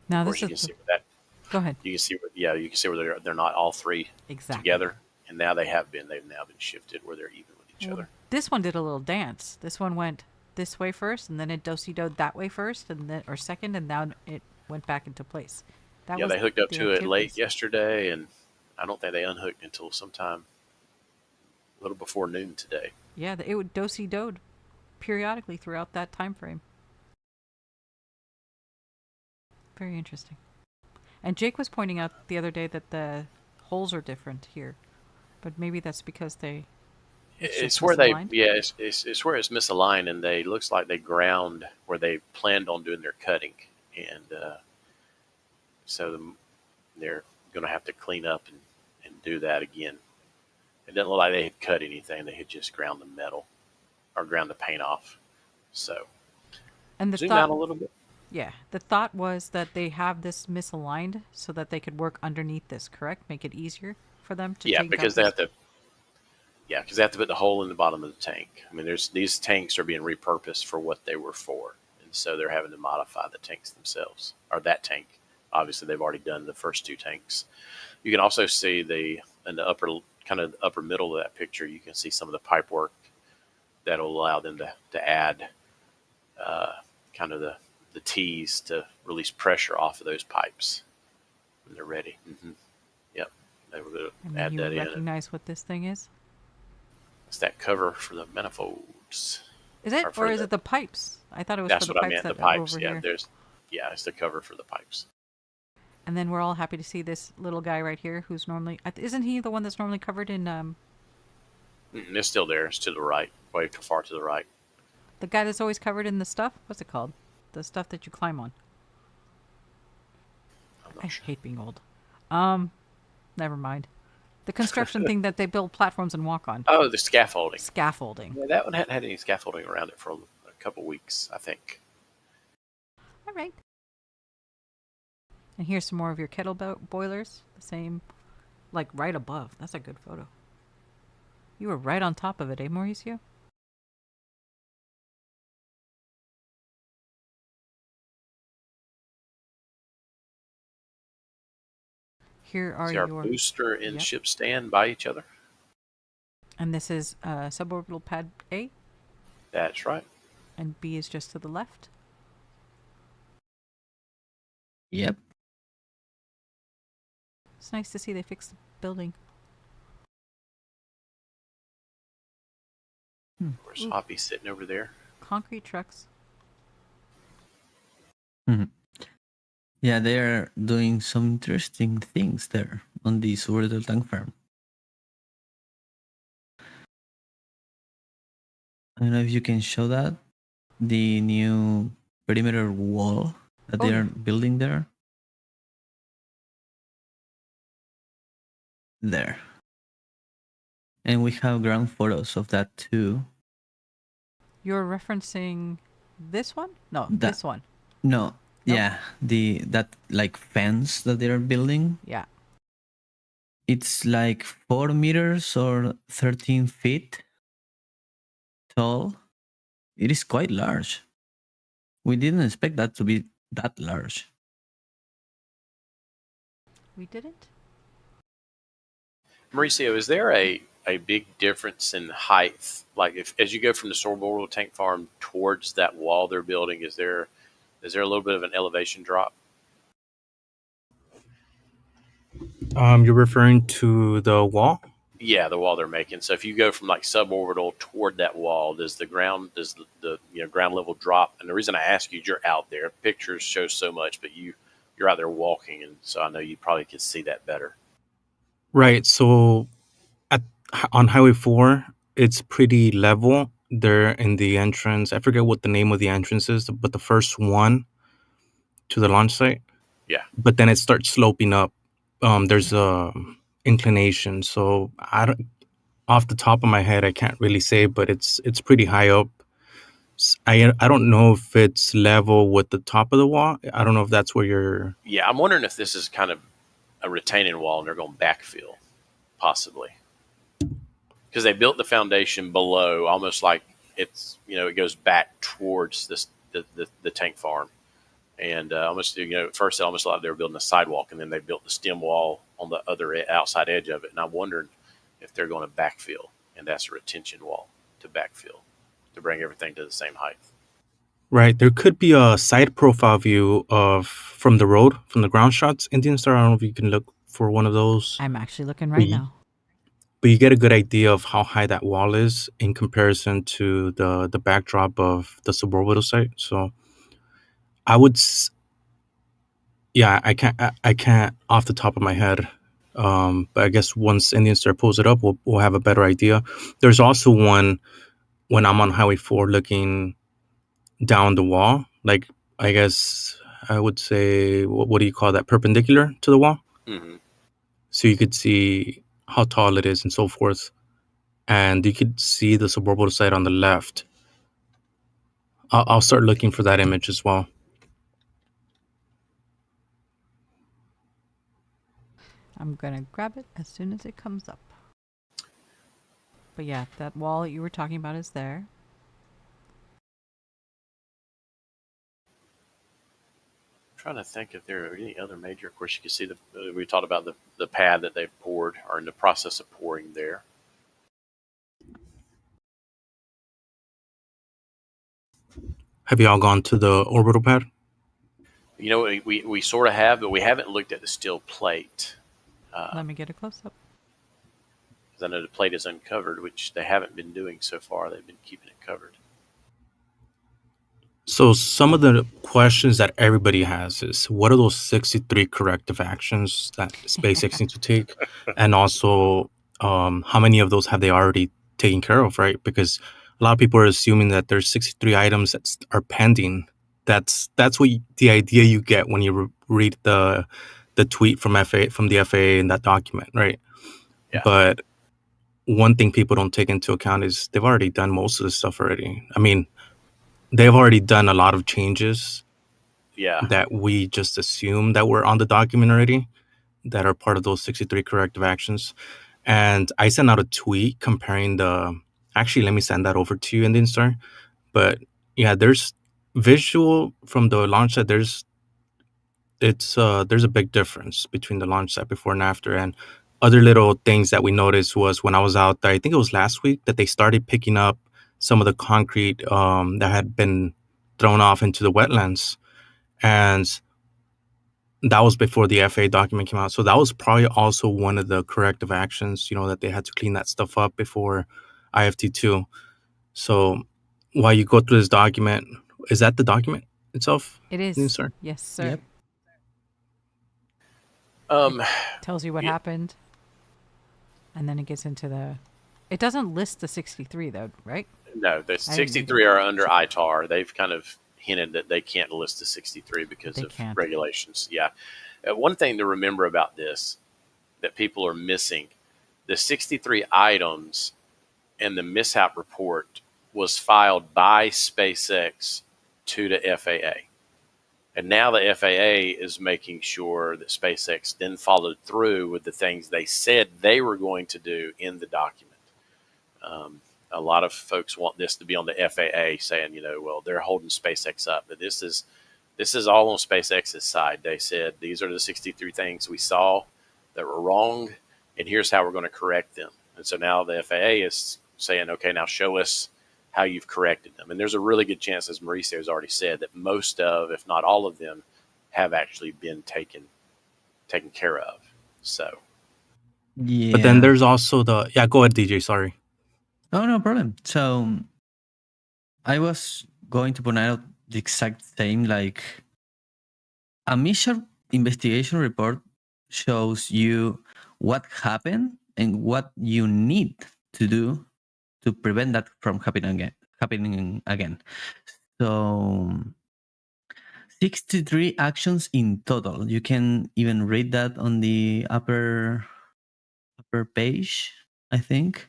Now of course, this you is can see where that. Go ahead. You can see where, you can see where they're not all three together, and now they've now been shifted where they're even with each other. This one did a little dance. This one went this way first, and then it do-si-doed that way first, and then or second, and now it went back into place. They hooked up to it late yesterday, and I don't think they unhooked until sometime a little before noon today. Yeah, it would do-si-doed periodically throughout that time frame. Very interesting. And Jake was pointing out the other day that the holes are different here, but maybe that's because they It's where they, it's where it's misaligned, and they looks like they ground where they planned on doing their cutting, and so they're going to have to clean up and do that again. It doesn't look like they had cut anything; they had just ground the metal or ground the paint off. So, and the zoom out a little bit. Yeah, the thought was that they have this misaligned so that they could work underneath this. Correct? Make it easier for them to. Yeah, because they have to. Yeah, because they have to put the hole in the bottom of the tank. I mean, these tanks are being repurposed for what they were for, and so they're having to modify the tanks themselves, or that tank. Obviously, they've already done the first two tanks. You can also see in the upper middle of that picture, you can see some of the pipe work that'll allow them to add kind of the tees to release pressure off of those pipes when they're ready. Mm-hmm. Yep, they were going to add that in. Recognize what this thing is? It's that cover for the manifolds. Is it, or is it the pipes? I thought it was that's for the what pipes. I meant. The pipes. Over Yeah, here. It's the cover for the pipes. And then we're all happy to see this little guy right here, who's normally isn't he the one that's normally covered in? It's still there. It's to the right, way too far to the right. The guy that's always covered in the stuff. What's it called? The stuff that you climb on. I hate being old. Never mind. The construction thing that they build platforms and walk on. Oh, the scaffolding. Scaffolding. Yeah, that one hadn't had any scaffolding around it for a couple weeks, I think. All right. And here's some more of your kettle boilers. The same, like right above. That's a good photo. You were right on top of it, eh, Mauricio? Here are our your booster and ship stand by each other. And this is suborbital pad A? That's right. And B is just to the left? Yep. It's nice to see they fixed the building. Where's Hoppy sitting over there? Concrete trucks. Mm-hmm. Yeah, they are doing some interesting things there on the suborbital tank farm. I don't know if you can show that. The new perimeter wall that they are building there. There. And we have ground photos of that too. You're referencing this one? No, this one. No. Nope. Yeah, that like fence that they are building. Yeah. It's like 4 meters or 13 feet tall. It is quite large. We didn't expect that to be that large. We didn't? Mauricio, is there a big difference in height? Like as you go from the suborbital tank farm towards that wall they're building, is there a little bit of an elevation drop? You're referring to the wall? Yeah, the wall they're making. So if you go from like suborbital toward that wall, does the ground level drop? And the reason I ask you, you're out there. Pictures show so much, but you're out there walking, and so I know you probably could see that better. Right. So on Highway 4, it's pretty level there in the entrance. I forget what the name of the entrance is, but the first one to the launch site. Yeah. But then it starts sloping up. There's a inclination. So off the top of my head, I can't really say, but it's pretty high up. I don't know if it's level with the top of the wall. I don't know if that's where you're. Yeah, I'm wondering if this is kind of a retaining wall and they're going to backfill, possibly. Because they built the foundation below, almost like it's, it goes back towards the tank farm. And almost, at first it almost like they were building a sidewalk, and then they built the stem wall on the other outside edge of it. And I'm wondering if they're going to backfill, and that's a retention wall to backfill, to bring everything to the same height. Right. There could be a side profile view from the road, from the ground shots. Indian Star, I don't know if you can look for one of those. I'm actually looking right now. But you get a good idea of how high that wall is in comparison to the backdrop of the suborbital site. So I would, I can't off the top of my head But I guess once Indian Star pulls it up, we'll have a better idea. There's also one when I'm on Highway 4 looking down the wall, like I guess I would say, what do you call that? Perpendicular to the wall. Mm-hmm. So you could see how tall it is and so forth. And you could see the suborbital site on the left. I'll start looking for that image as well. I'm going to grab it as soon as it comes up. But yeah, that wall that you were talking about is there. I'm trying to think if there are any other major. Of course, you can see we talked about the pad that they've poured, or in the process of pouring there. Have you all gone to the orbital pad? You know, we sort of have, but we haven't looked at the steel plate. Let me get a close-up. Because I know the plate is uncovered, which they haven't been doing so far. They've been keeping it covered. So some of the questions that everybody has is, what are those 63 corrective actions that SpaceX needs to take? And also, how many of those have they already taken care of, right? Because a lot of people are assuming that there's 63 items that are pending. That's what the idea you get when you read the tweet from the FAA in that document, right? Yeah. But one thing people don't take into account is they've already done most of this stuff already. I mean, they've already done a lot of changes that we just assume that were on the document already, that are part of those 63 corrective actions. And I sent out a tweet comparing actually, let me send that over to you, Indian Star. But yeah, there's visual from the launch site. There's a big difference between the launch site before and after. And other little things that we noticed was when I was out there, I think it was last week, that they started picking up some of the concrete that had been thrown off into the wetlands. And that was before the FAA document came out. So that was probably also one of the corrective actions, that they had to clean that stuff up before IFT-2. So while you go through this document, is that the document itself? It is. Yes, sir. Yes, sir. Yep. It tells you what happened. And then it gets into it doesn't list the 63 though, right? No, the 63 are under ITAR. They've kind of hinted that they can't list the 63 because of regulations. Yeah. One thing to remember about this that people are missing, the 63 items and the mishap report was filed by SpaceX to the FAA. And now the FAA is making sure that SpaceX then followed through with the things they said they were going to do in the document. A lot of folks want this to be on the FAA saying, well, they're holding SpaceX up. But this is all on SpaceX's side. They said, these are the 63 things we saw that were wrong, and here's how we're going to correct them. And so now the FAA is saying, okay, now show us how you've corrected them. And there's a really good chance, as Mauricio has already said, that most of, if not all of them, have actually been taken care of. So. Yeah. But then there's also go ahead, DJ, sorry. Oh, no problem. So I was going to point out the exact same, like a mission investigation report shows you what happened and what you need to do to prevent that from happening again. So 63 actions in total. You can even read that on the upper page, I think.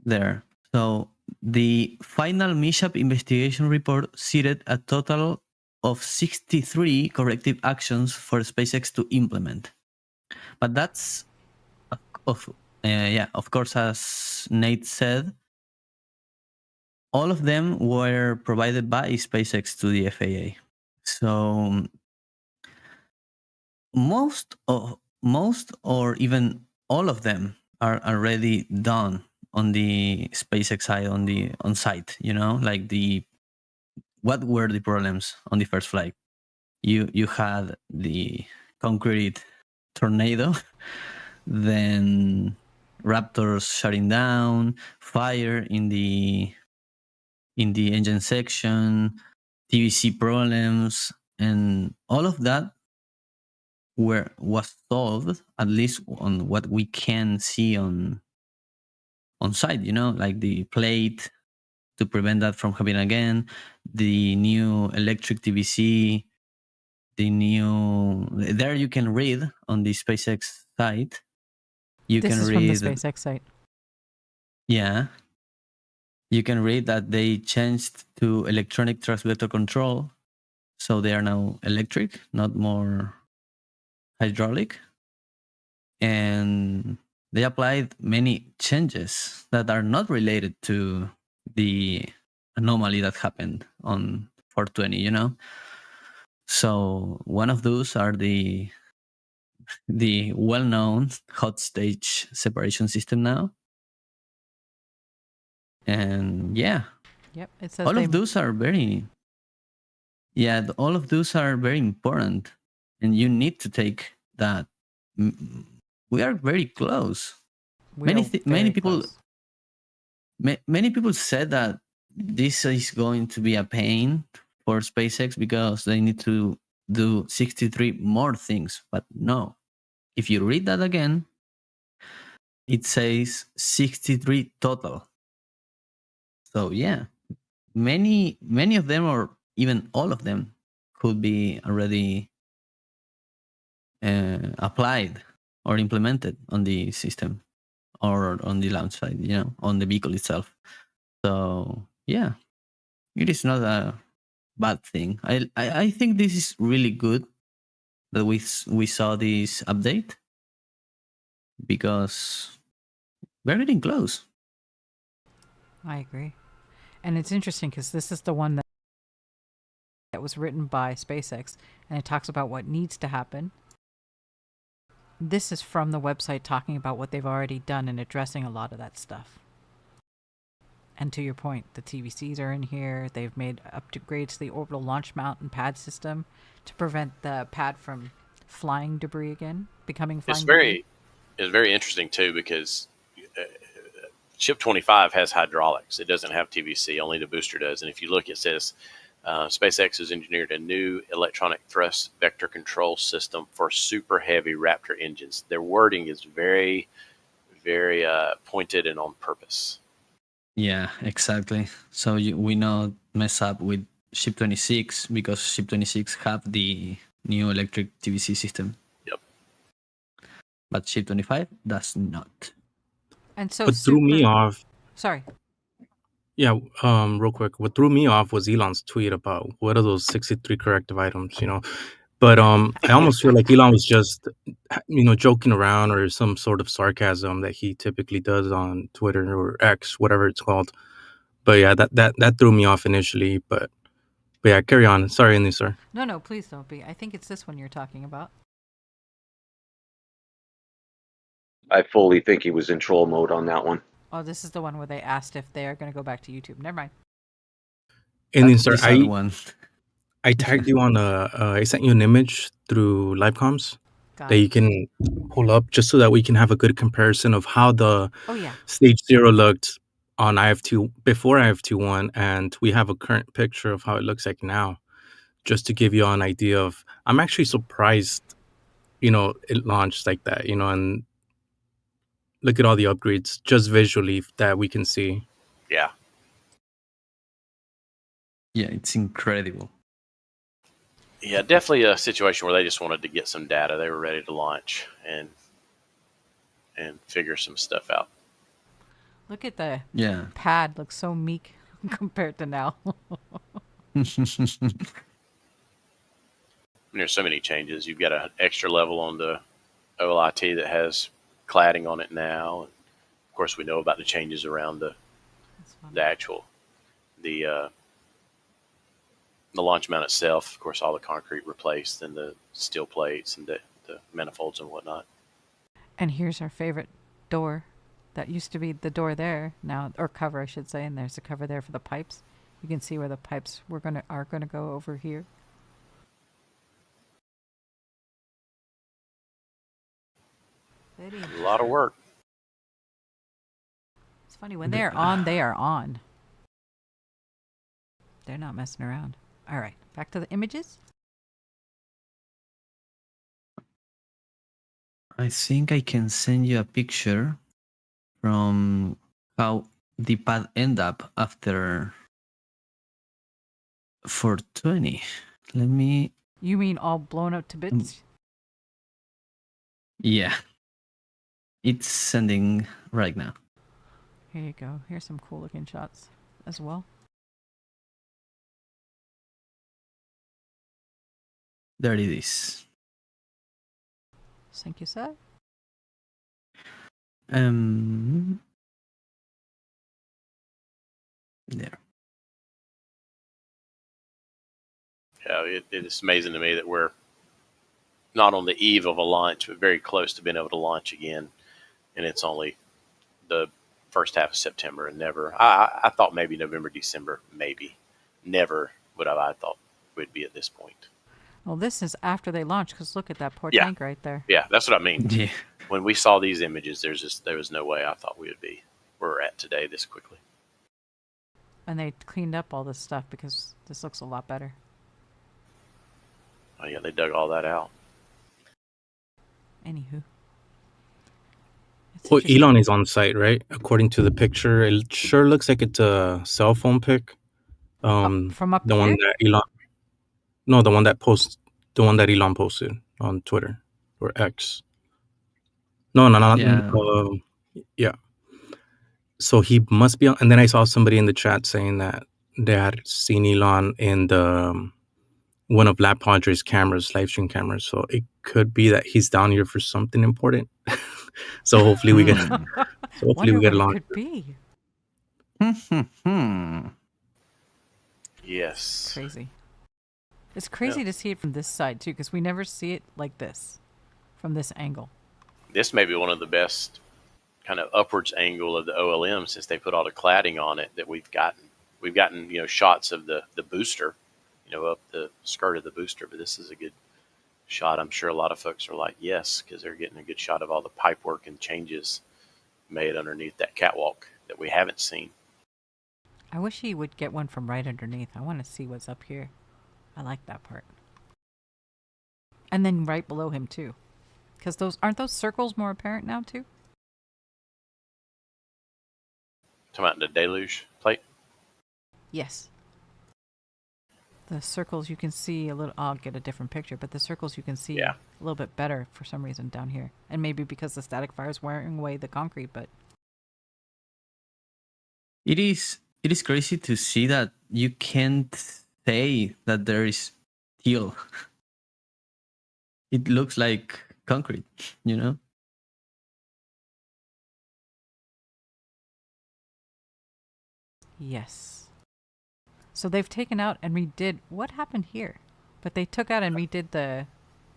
There. So the final mishap investigation report cited a total of 63 corrective actions for SpaceX to implement. But that's, of course, as Nate said, all of them were provided by SpaceX to the FAA. So most or even all of them are already done on the SpaceX side, on site, like what were the problems on the first flight? You had the concrete tornado, then Raptors shutting down, fire in the engine section, TVC problems, and all of that was solved, at least on what we can see on site. Like the plate to prevent that from happening again, the new electric TVC, there you can read on the SpaceX site. This is from the SpaceX site. Yeah. You can read that they changed to electronic thrust vector control. So they are now electric, not more hydraulic. And they applied many changes that are not related to the anomaly that happened on 420, So one of those are the well-known hot stage separation system now. And yeah, Yep, it says all of those are very important, and you need to take that. We are very close. Many people said that this is going to be a pain for SpaceX because they need to do 63 more things, but no. If you read that again, it says 63 total. So yeah, many of them, or even all of them, could be already applied or implemented on the system or on the launch site, on the vehicle itself. So yeah, it is not a bad thing. I think this is really good that we saw this update, because we're getting close. I agree. And it's interesting because this is the one that was written by SpaceX, and it talks about what needs to happen. This is from the website talking about what they've already done and addressing a lot of that stuff. And to your point, the TVCs are in here. They've made upgrades to the orbital launch mount and pad system to prevent the pad from flying debris again, becoming flying debris. It's very interesting too, because Ship 25 has hydraulics. It doesn't have TVC, only the booster does. And if you look, it says SpaceX has engineered a new electronic thrust vector control system for super heavy Raptor engines. Their wording is very, very pointed and on purpose. Yeah, exactly. So we not mess up with Ship 26 because Ship 26 have the new electric TVC system. Yep. But Ship 25 does not. And so what threw me off. Sorry. Yeah, real quick. What threw me off was Elon's tweet about what are those 63 corrective items, But I almost feel like Elon was just, joking around, or some sort of sarcasm that he typically does on Twitter or X, whatever it's called. But yeah, that threw me off initially. But yeah, carry on. Sorry, Andy, sir. No, please don't be. I think it's this one you're talking about. I fully think he was in troll mode on that one. Oh, this is the one where they asked if they are going to go back to YouTube. Never mind. Andy, sir, I I tagged you on I sent you an image through live comms that you can pull up, just so that we can have a good comparison of how the stage 0 looked on IFT before IFT-1, and we have a current picture of how it looks like now, just to give you an idea of. I'm actually surprised, it launched like that, and look at all the upgrades just visually that we can see. Yeah. Yeah, it's incredible. Yeah, definitely a situation where they just wanted to get some data. They were ready to launch and figure some stuff out. Look at the pad. Looks so meek compared to now. There's so many changes. You've got an extra level on the OLIT that has cladding on it now. And of course, we know about the changes around the launch mount itself. Of course, all the concrete replaced, and the steel plates and the manifolds and whatnot. And here's our favorite door. That used to be the door there now, or cover, I should say. And there's a cover there for the pipes. You can see where the pipes are gonna go over here. A lot of work. It's funny, when they are on, they are on. They're not messing around. All right, back to the images. I think I can send you a picture from how the pad end up after 420. Let me. You mean all blown up to bits? Yeah. It's sending right now. Here you go. Here's some cool looking shots as well. There it is. Thank you, sir. There. Yeah, it is amazing to me that we're not on the eve of a launch, but very close to being able to launch again. And it's only the first half of September, and never. I thought maybe November, December, maybe. Never would have I thought we'd be at this point. Well, this is after they launch, because look at that poor Yeah. tank right there. Yeah, that's what I mean. Yeah. When we saw these images, there was no way I thought we would be where we're at today this quickly. And they cleaned up all this stuff because this looks a lot better. Oh yeah, they dug all that out. Anywho. It's Well, interesting. Elon is on site, right? According to the picture, it sure looks like it's a cell phone pic. From up The one here? that Elon, no, the one that Elon posted on Twitter or X. No, Yeah. yeah. So he must be on. And then I saw somebody in the chat saying that they had seen Elon in the one of Lab Padre's cameras, live stream cameras. So it could be that he's down here for something important. So hopefully we get. So hopefully Wonder we get what along. it could be. Yes. Crazy. It's crazy to see it from this side too, because we never see it like this, from this angle. This may be one of the best kind of upwards angle of the OLM since they put all the cladding on it that we've gotten. We've gotten, shots of the booster, up the skirt of the booster, but this is a good shot. I'm sure a lot of folks are like, yes, because they're getting a good shot of all the pipe work and changes made underneath that catwalk that we haven't seen. I wish he would get one from right underneath. I want to see what's up here. I like that part. And then right below him too. Because aren't those circles more apparent now too? Talking about the deluge plate? Yes. The circles you can see a little. I'll get a different picture, but the circles you can see a little bit better for some reason down here. And maybe because the static fire is wearing away the concrete, but It is crazy to see that you can't say that there is steel. It looks like concrete, yes. So they've taken out and redid. What happened here? But they took out and redid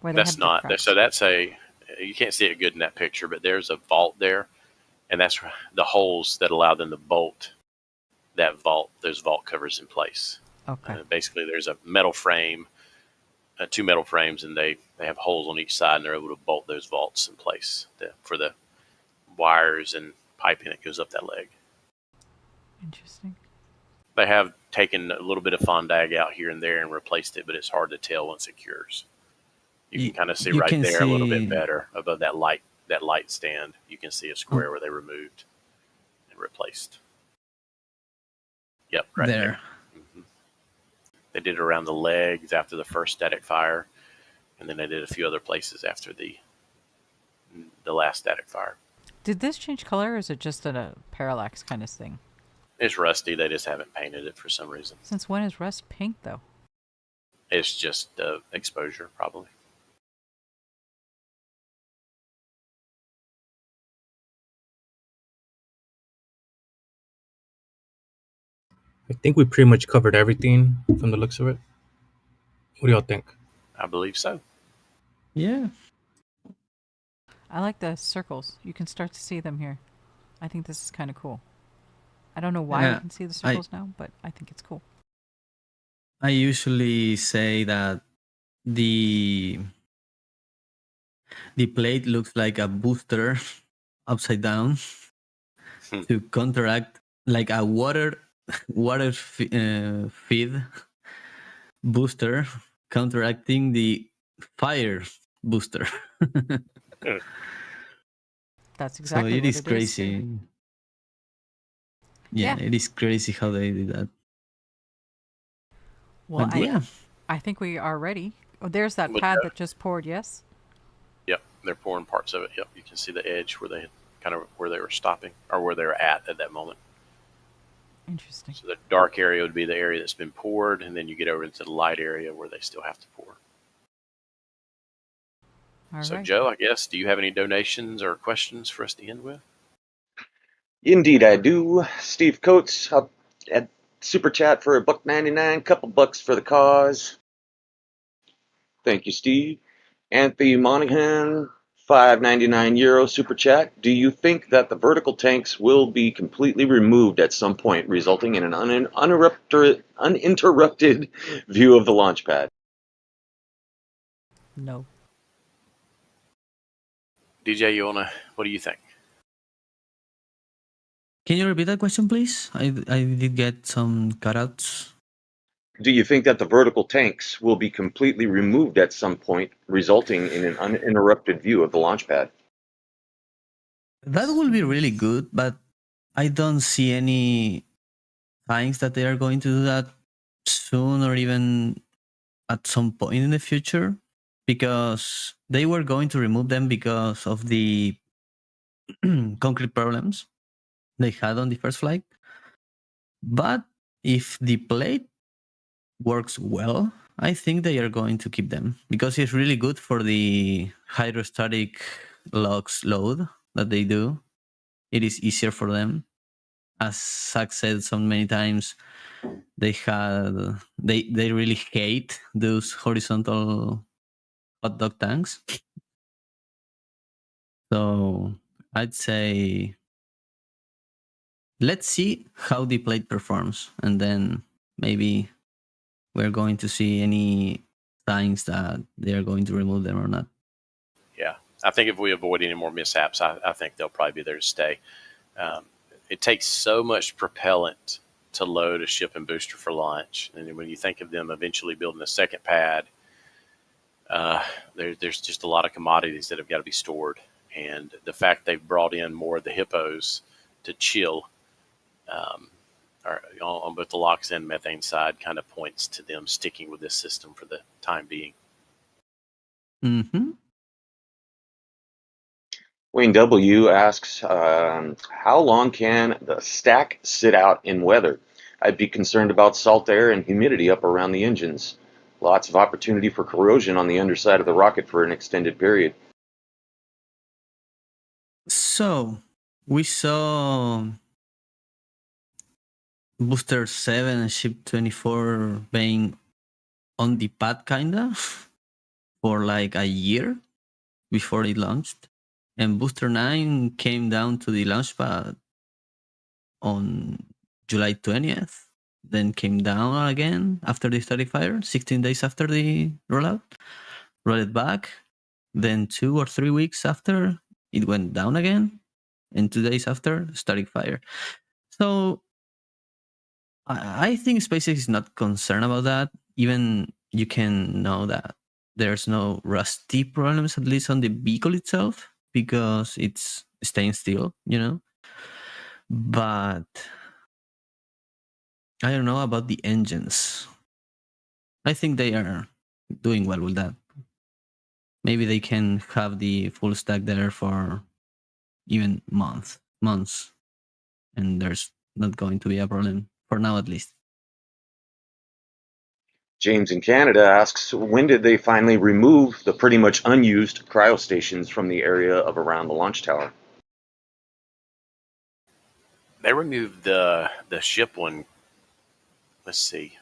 where they That's had not. the cracks. So that's you can't see it good in that picture, but there's a vault there, and that's the holes that allow them to bolt that vault, those vault covers in place. Okay. Basically, there's a metal frame, two metal frames, and they have holes on each side, and they're able to bolt those vaults in place for the wires and piping that goes up that leg. Interesting. They have taken a little bit of fondag out here and there and replaced it, but it's hard to tell once it cures. You can kind of see right there a little bit better above that light stand. You can see a square where they removed and replaced. Yep, right there. Mm-hmm. They did it around the legs after the first static fire, and then they did a few other places after the last static fire. Did this change color, or is it just a parallax kind of thing? It's rusty. They just haven't painted it for some reason. Since when is rust pink, though? It's just exposure, probably. I think we pretty much covered everything from the looks of it. What do y'all think? I believe so. Yeah. I like the circles. You can start to see them here. I think this is kind of cool. I don't know why you can see the circles now, but I think it's cool. I usually say that the plate looks like a booster upside down to counteract, like a water feed booster counteracting the fire booster. That's So exactly it what is it is. crazy. Yeah, Yeah. it is crazy how they did that. Well, But yeah, I think we are ready. Oh, there's that But, pad that just poured, yes? Yep, they're pouring parts of it. Yep, you can see the edge where they kind of where they were stopping or where they were at that moment. Interesting. So the dark area would be the area that's been poured, and then you get over into the light area where they still have to pour. All So, right. Joe, I guess, do you have any donations or questions for us to end with? Indeed, I do. Steve Coates up at Super Chat for $1.99, couple bucks for the cause. Thank you, Steve. Anthony Monaghan, €5.99 Super Chat. Do you think that the vertical tanks will be completely removed at some point, resulting in an uninterrupted view of the launch pad? No. DJ, what do you think? can you repeat that question, please? I did get some cutouts. Do you think that the vertical tanks will be completely removed at some point, resulting in an uninterrupted view of the launch pad? That will be really good, but I don't see any signs that they are going to do that soon or even at some point in the future, because they were going to remove them because of the concrete problems they had on the first flight. But if the plate works well, I think they are going to keep them because it's really good for the hydrostatic LOX load that they do. It is easier for them. As Zach said so many times, they really hate those horizontal hot dog tanks. So I'd say let's see how the plate performs, and then maybe we're going to see any signs that they are going to remove them or not. Yeah, I think if we avoid any more mishaps, I think they'll probably be there to stay. It takes so much propellant to load a ship and booster for launch, and when you think of them eventually building a second pad, there's just a lot of commodities that have got to be stored, and the fact they've brought in more of the hippos to chill on both the LOX and methane side kind of points to them sticking with this system for the time being. Mm-hmm. Wayne W. asks, how long can the stack sit out in weather? I'd be concerned about salt air and humidity up around the engines. Lots of opportunity for corrosion on the underside of the rocket for an extended period. So we saw Booster 7 and Ship 24 being on the pad kinda for like a year before it launched. And Booster 9 came down to the launch pad on July 20th, then came down again after the static fire, 16 days after the rollout, rolled it back. Then 2 or 3 weeks after, it went down again. And 2 days after, static fire. So I think SpaceX is not concerned about that. Even you can know that there's no rusty problems, at least on the vehicle itself, because it's staying still, But I don't know about the engines. I think they are doing well with that. Maybe they can have the full stack there for even months, and there's not going to be a problem for now, at least. James in Canada asks, when did they finally remove the pretty much unused cryostations from the area of around the launch tower? They removed the ship one. Let's see.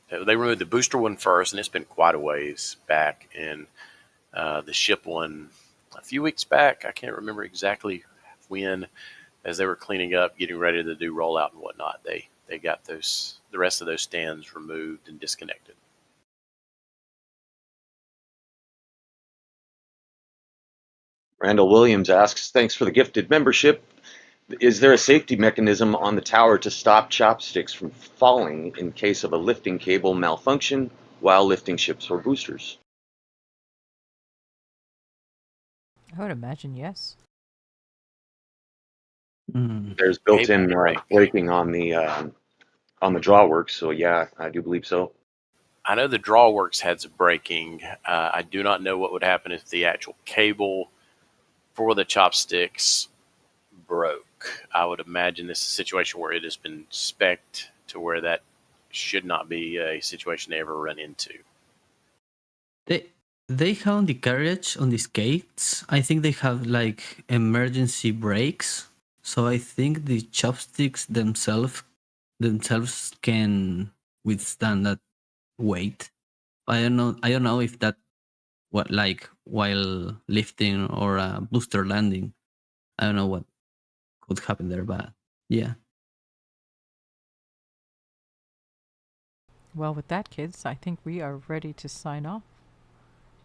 They removed the booster one first, and it's been quite a ways back. And the ship one a few weeks back. I can't remember exactly when, as they were cleaning up, getting ready to do rollout and whatnot. They got the rest of those stands removed and disconnected. Randall Williams asks, thanks for the gifted membership. Is there a safety mechanism on the tower to stop chopsticks from falling in case of a lifting cable malfunction while lifting ships or boosters? I would imagine yes. There's built-in Cable brake. braking on the drawworks, so yeah, I do believe so. I know the drawworks had some braking. I do not know what would happen if the actual cable for the chopsticks broke. I would imagine this is a situation where it has been spec'd to where that should not be a situation they ever run into. They have on the carriage on the skates. I think they have like emergency brakes. So I think the chopsticks themselves can withstand that weight. I don't know if that what like while lifting or a booster landing. I don't know what could happen there, but yeah. Well, with that, kids, I think we are ready to sign off.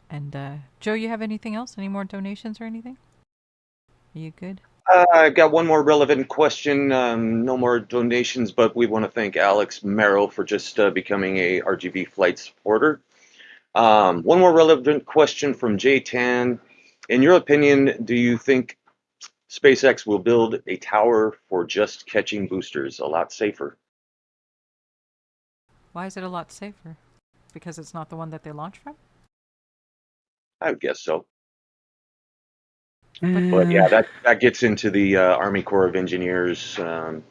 And Joe, you have anything else? Any more donations or anything? Are you good? I got one more relevant question. No more donations, but we want to thank Alex Merrill for just becoming a RGV flight supporter. One more relevant question from Jay Tan. In your opinion, do you think SpaceX will build a tower for just catching boosters a lot safer? Why is it a lot safer? Because it's not the one that they launch from? I would guess so. But yeah, that gets into the Army Corps of Engineers and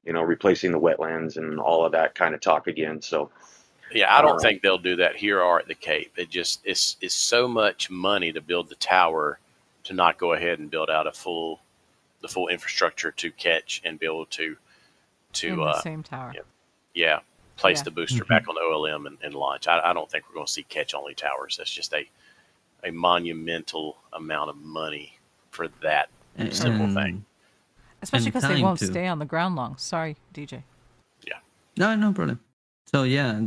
replacing the wetlands and all of that kind of talk again. So Yeah, I don't think they'll do that here or at the Cape. It's so much money to build the tower to not go ahead and build out the full infrastructure to catch and be able to In the same tower. place Yeah. the booster back on the OLM and launch. I don't think we're going to see catch only towers. That's just a monumental amount of money for that simple thing. Especially and because they time won't too. stay on the ground long. Sorry, DJ. No problem. So yeah,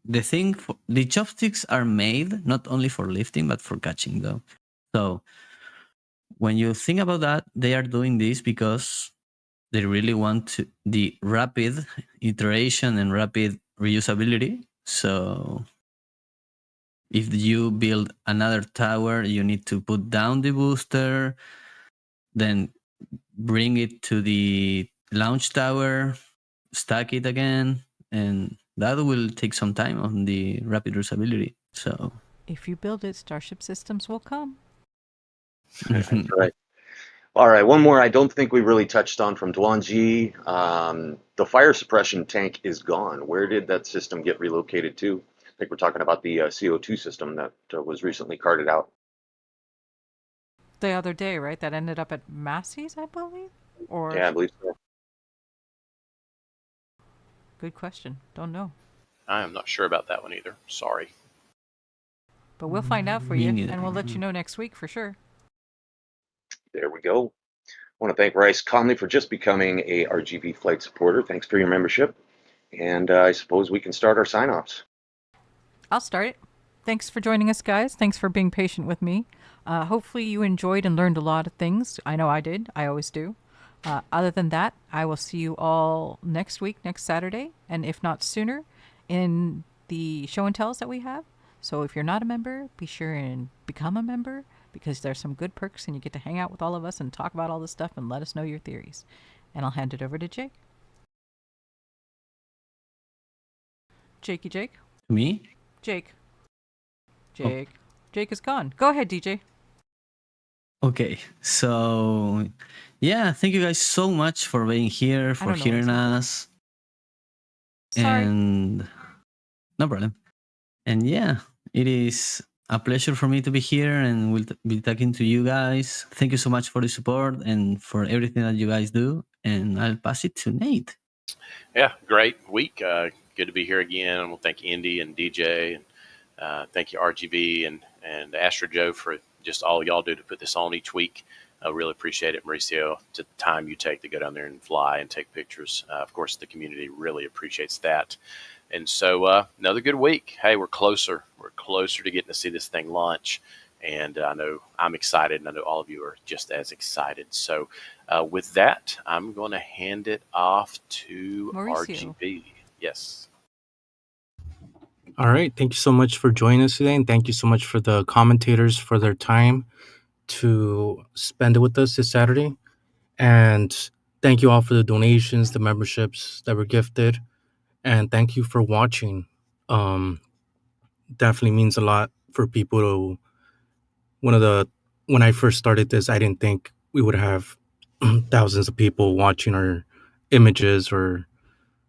the thing for the chopsticks are made not only for lifting but for catching though. So when you think about that, they are doing this because they really want the rapid iteration and rapid reusability. So if you build another tower, you need to put down the booster, then bring it to the launch tower, stack it again, and that will take some time on the rapid reusability. So If you build it, Starship Systems will come. that's right. All right, one more I don't think we really touched on from Duanji. The fire suppression tank is gone. Where did that system get relocated to? I think we're talking about the CO2 system that was recently carted out. The other day, right? That ended up at Massey's, I believe? Or Yeah, I believe so. Good question. Don't know. I am not sure about that one either. Sorry. But we'll find out for Me you, neither. and we'll let you know next week for sure. There we go. I want to thank Rice Conley for just becoming a RGV flight supporter. Thanks for your membership. And I suppose we can start our sign-offs. I'll start it. Thanks for joining us, guys. Thanks for being patient with me. Hopefully you enjoyed and learned a lot of things. I know I did. I always do. Other than that, I will see you all next week, next Saturday, and if not sooner, in the show and tells that we have. So if you're not a member, be sure and become a member, because there's some good perks and you get to hang out with all of us and talk about all this stuff and let us know your theories. And I'll hand it over to Jake. Jakey Jake? Me? Jake. Jake is gone. Go ahead, DJ. Okay, so yeah, thank you guys so much for being here, for don't know hearing what's us. Sorry. And no problem. And yeah, it is a pleasure for me to be here and we'll be talking to you guys. Thank you so much for the support and for everything that you guys do. And I'll pass it to Nate. Yeah, great week. Good to be here again. We'll thank Indy and DJ, and thank you RGV and Astro Joe for just all y'all do to put this on each week. I really appreciate it, Mauricio, to the time you take to go down there and fly and take pictures. Of course, the community really appreciates that. And so another good week. Hey, we're closer. We're closer to getting to see this thing launch. And I know I'm excited, and I know all of you are just as excited. So with that, I'm going to hand it off to Mauricio. RGV. Yes. All right. Thank you so much for joining us today. And thank you so much for the commentators for their time to spend it with us this Saturday. And thank you all for the donations, the memberships that were gifted. And thank you for watching. Definitely means a lot for people to, when I first started this, I didn't think we would have thousands of people watching our images or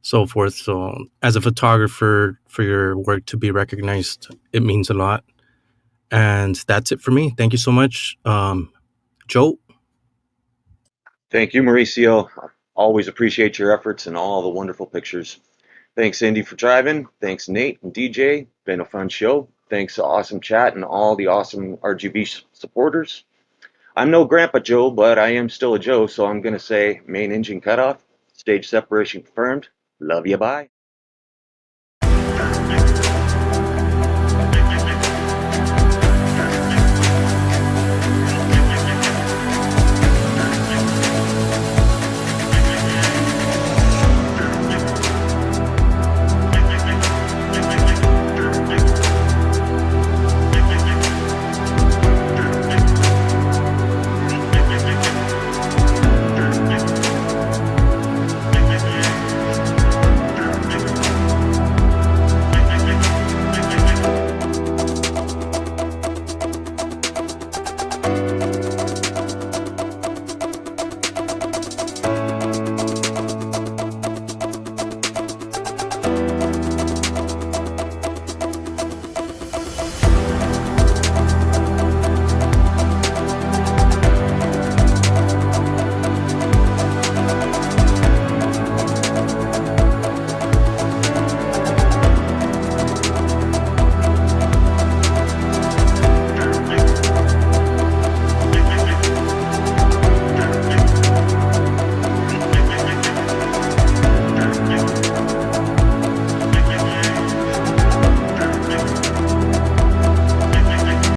so forth. So as a photographer, for your work to be recognized, it means a lot. And that's it for me. Thank you so much. Joe? Thank you, Mauricio. Always appreciate your efforts and all the wonderful pictures. Thanks, Indy, for driving. Thanks, Nate and DJ. Been a fun show. Thanks to Awesome Chat and all the awesome RGV supporters. I'm no Grandpa Joe, but I am still a Joe, so I'm going to say main engine cutoff, stage separation confirmed. Love you, bye.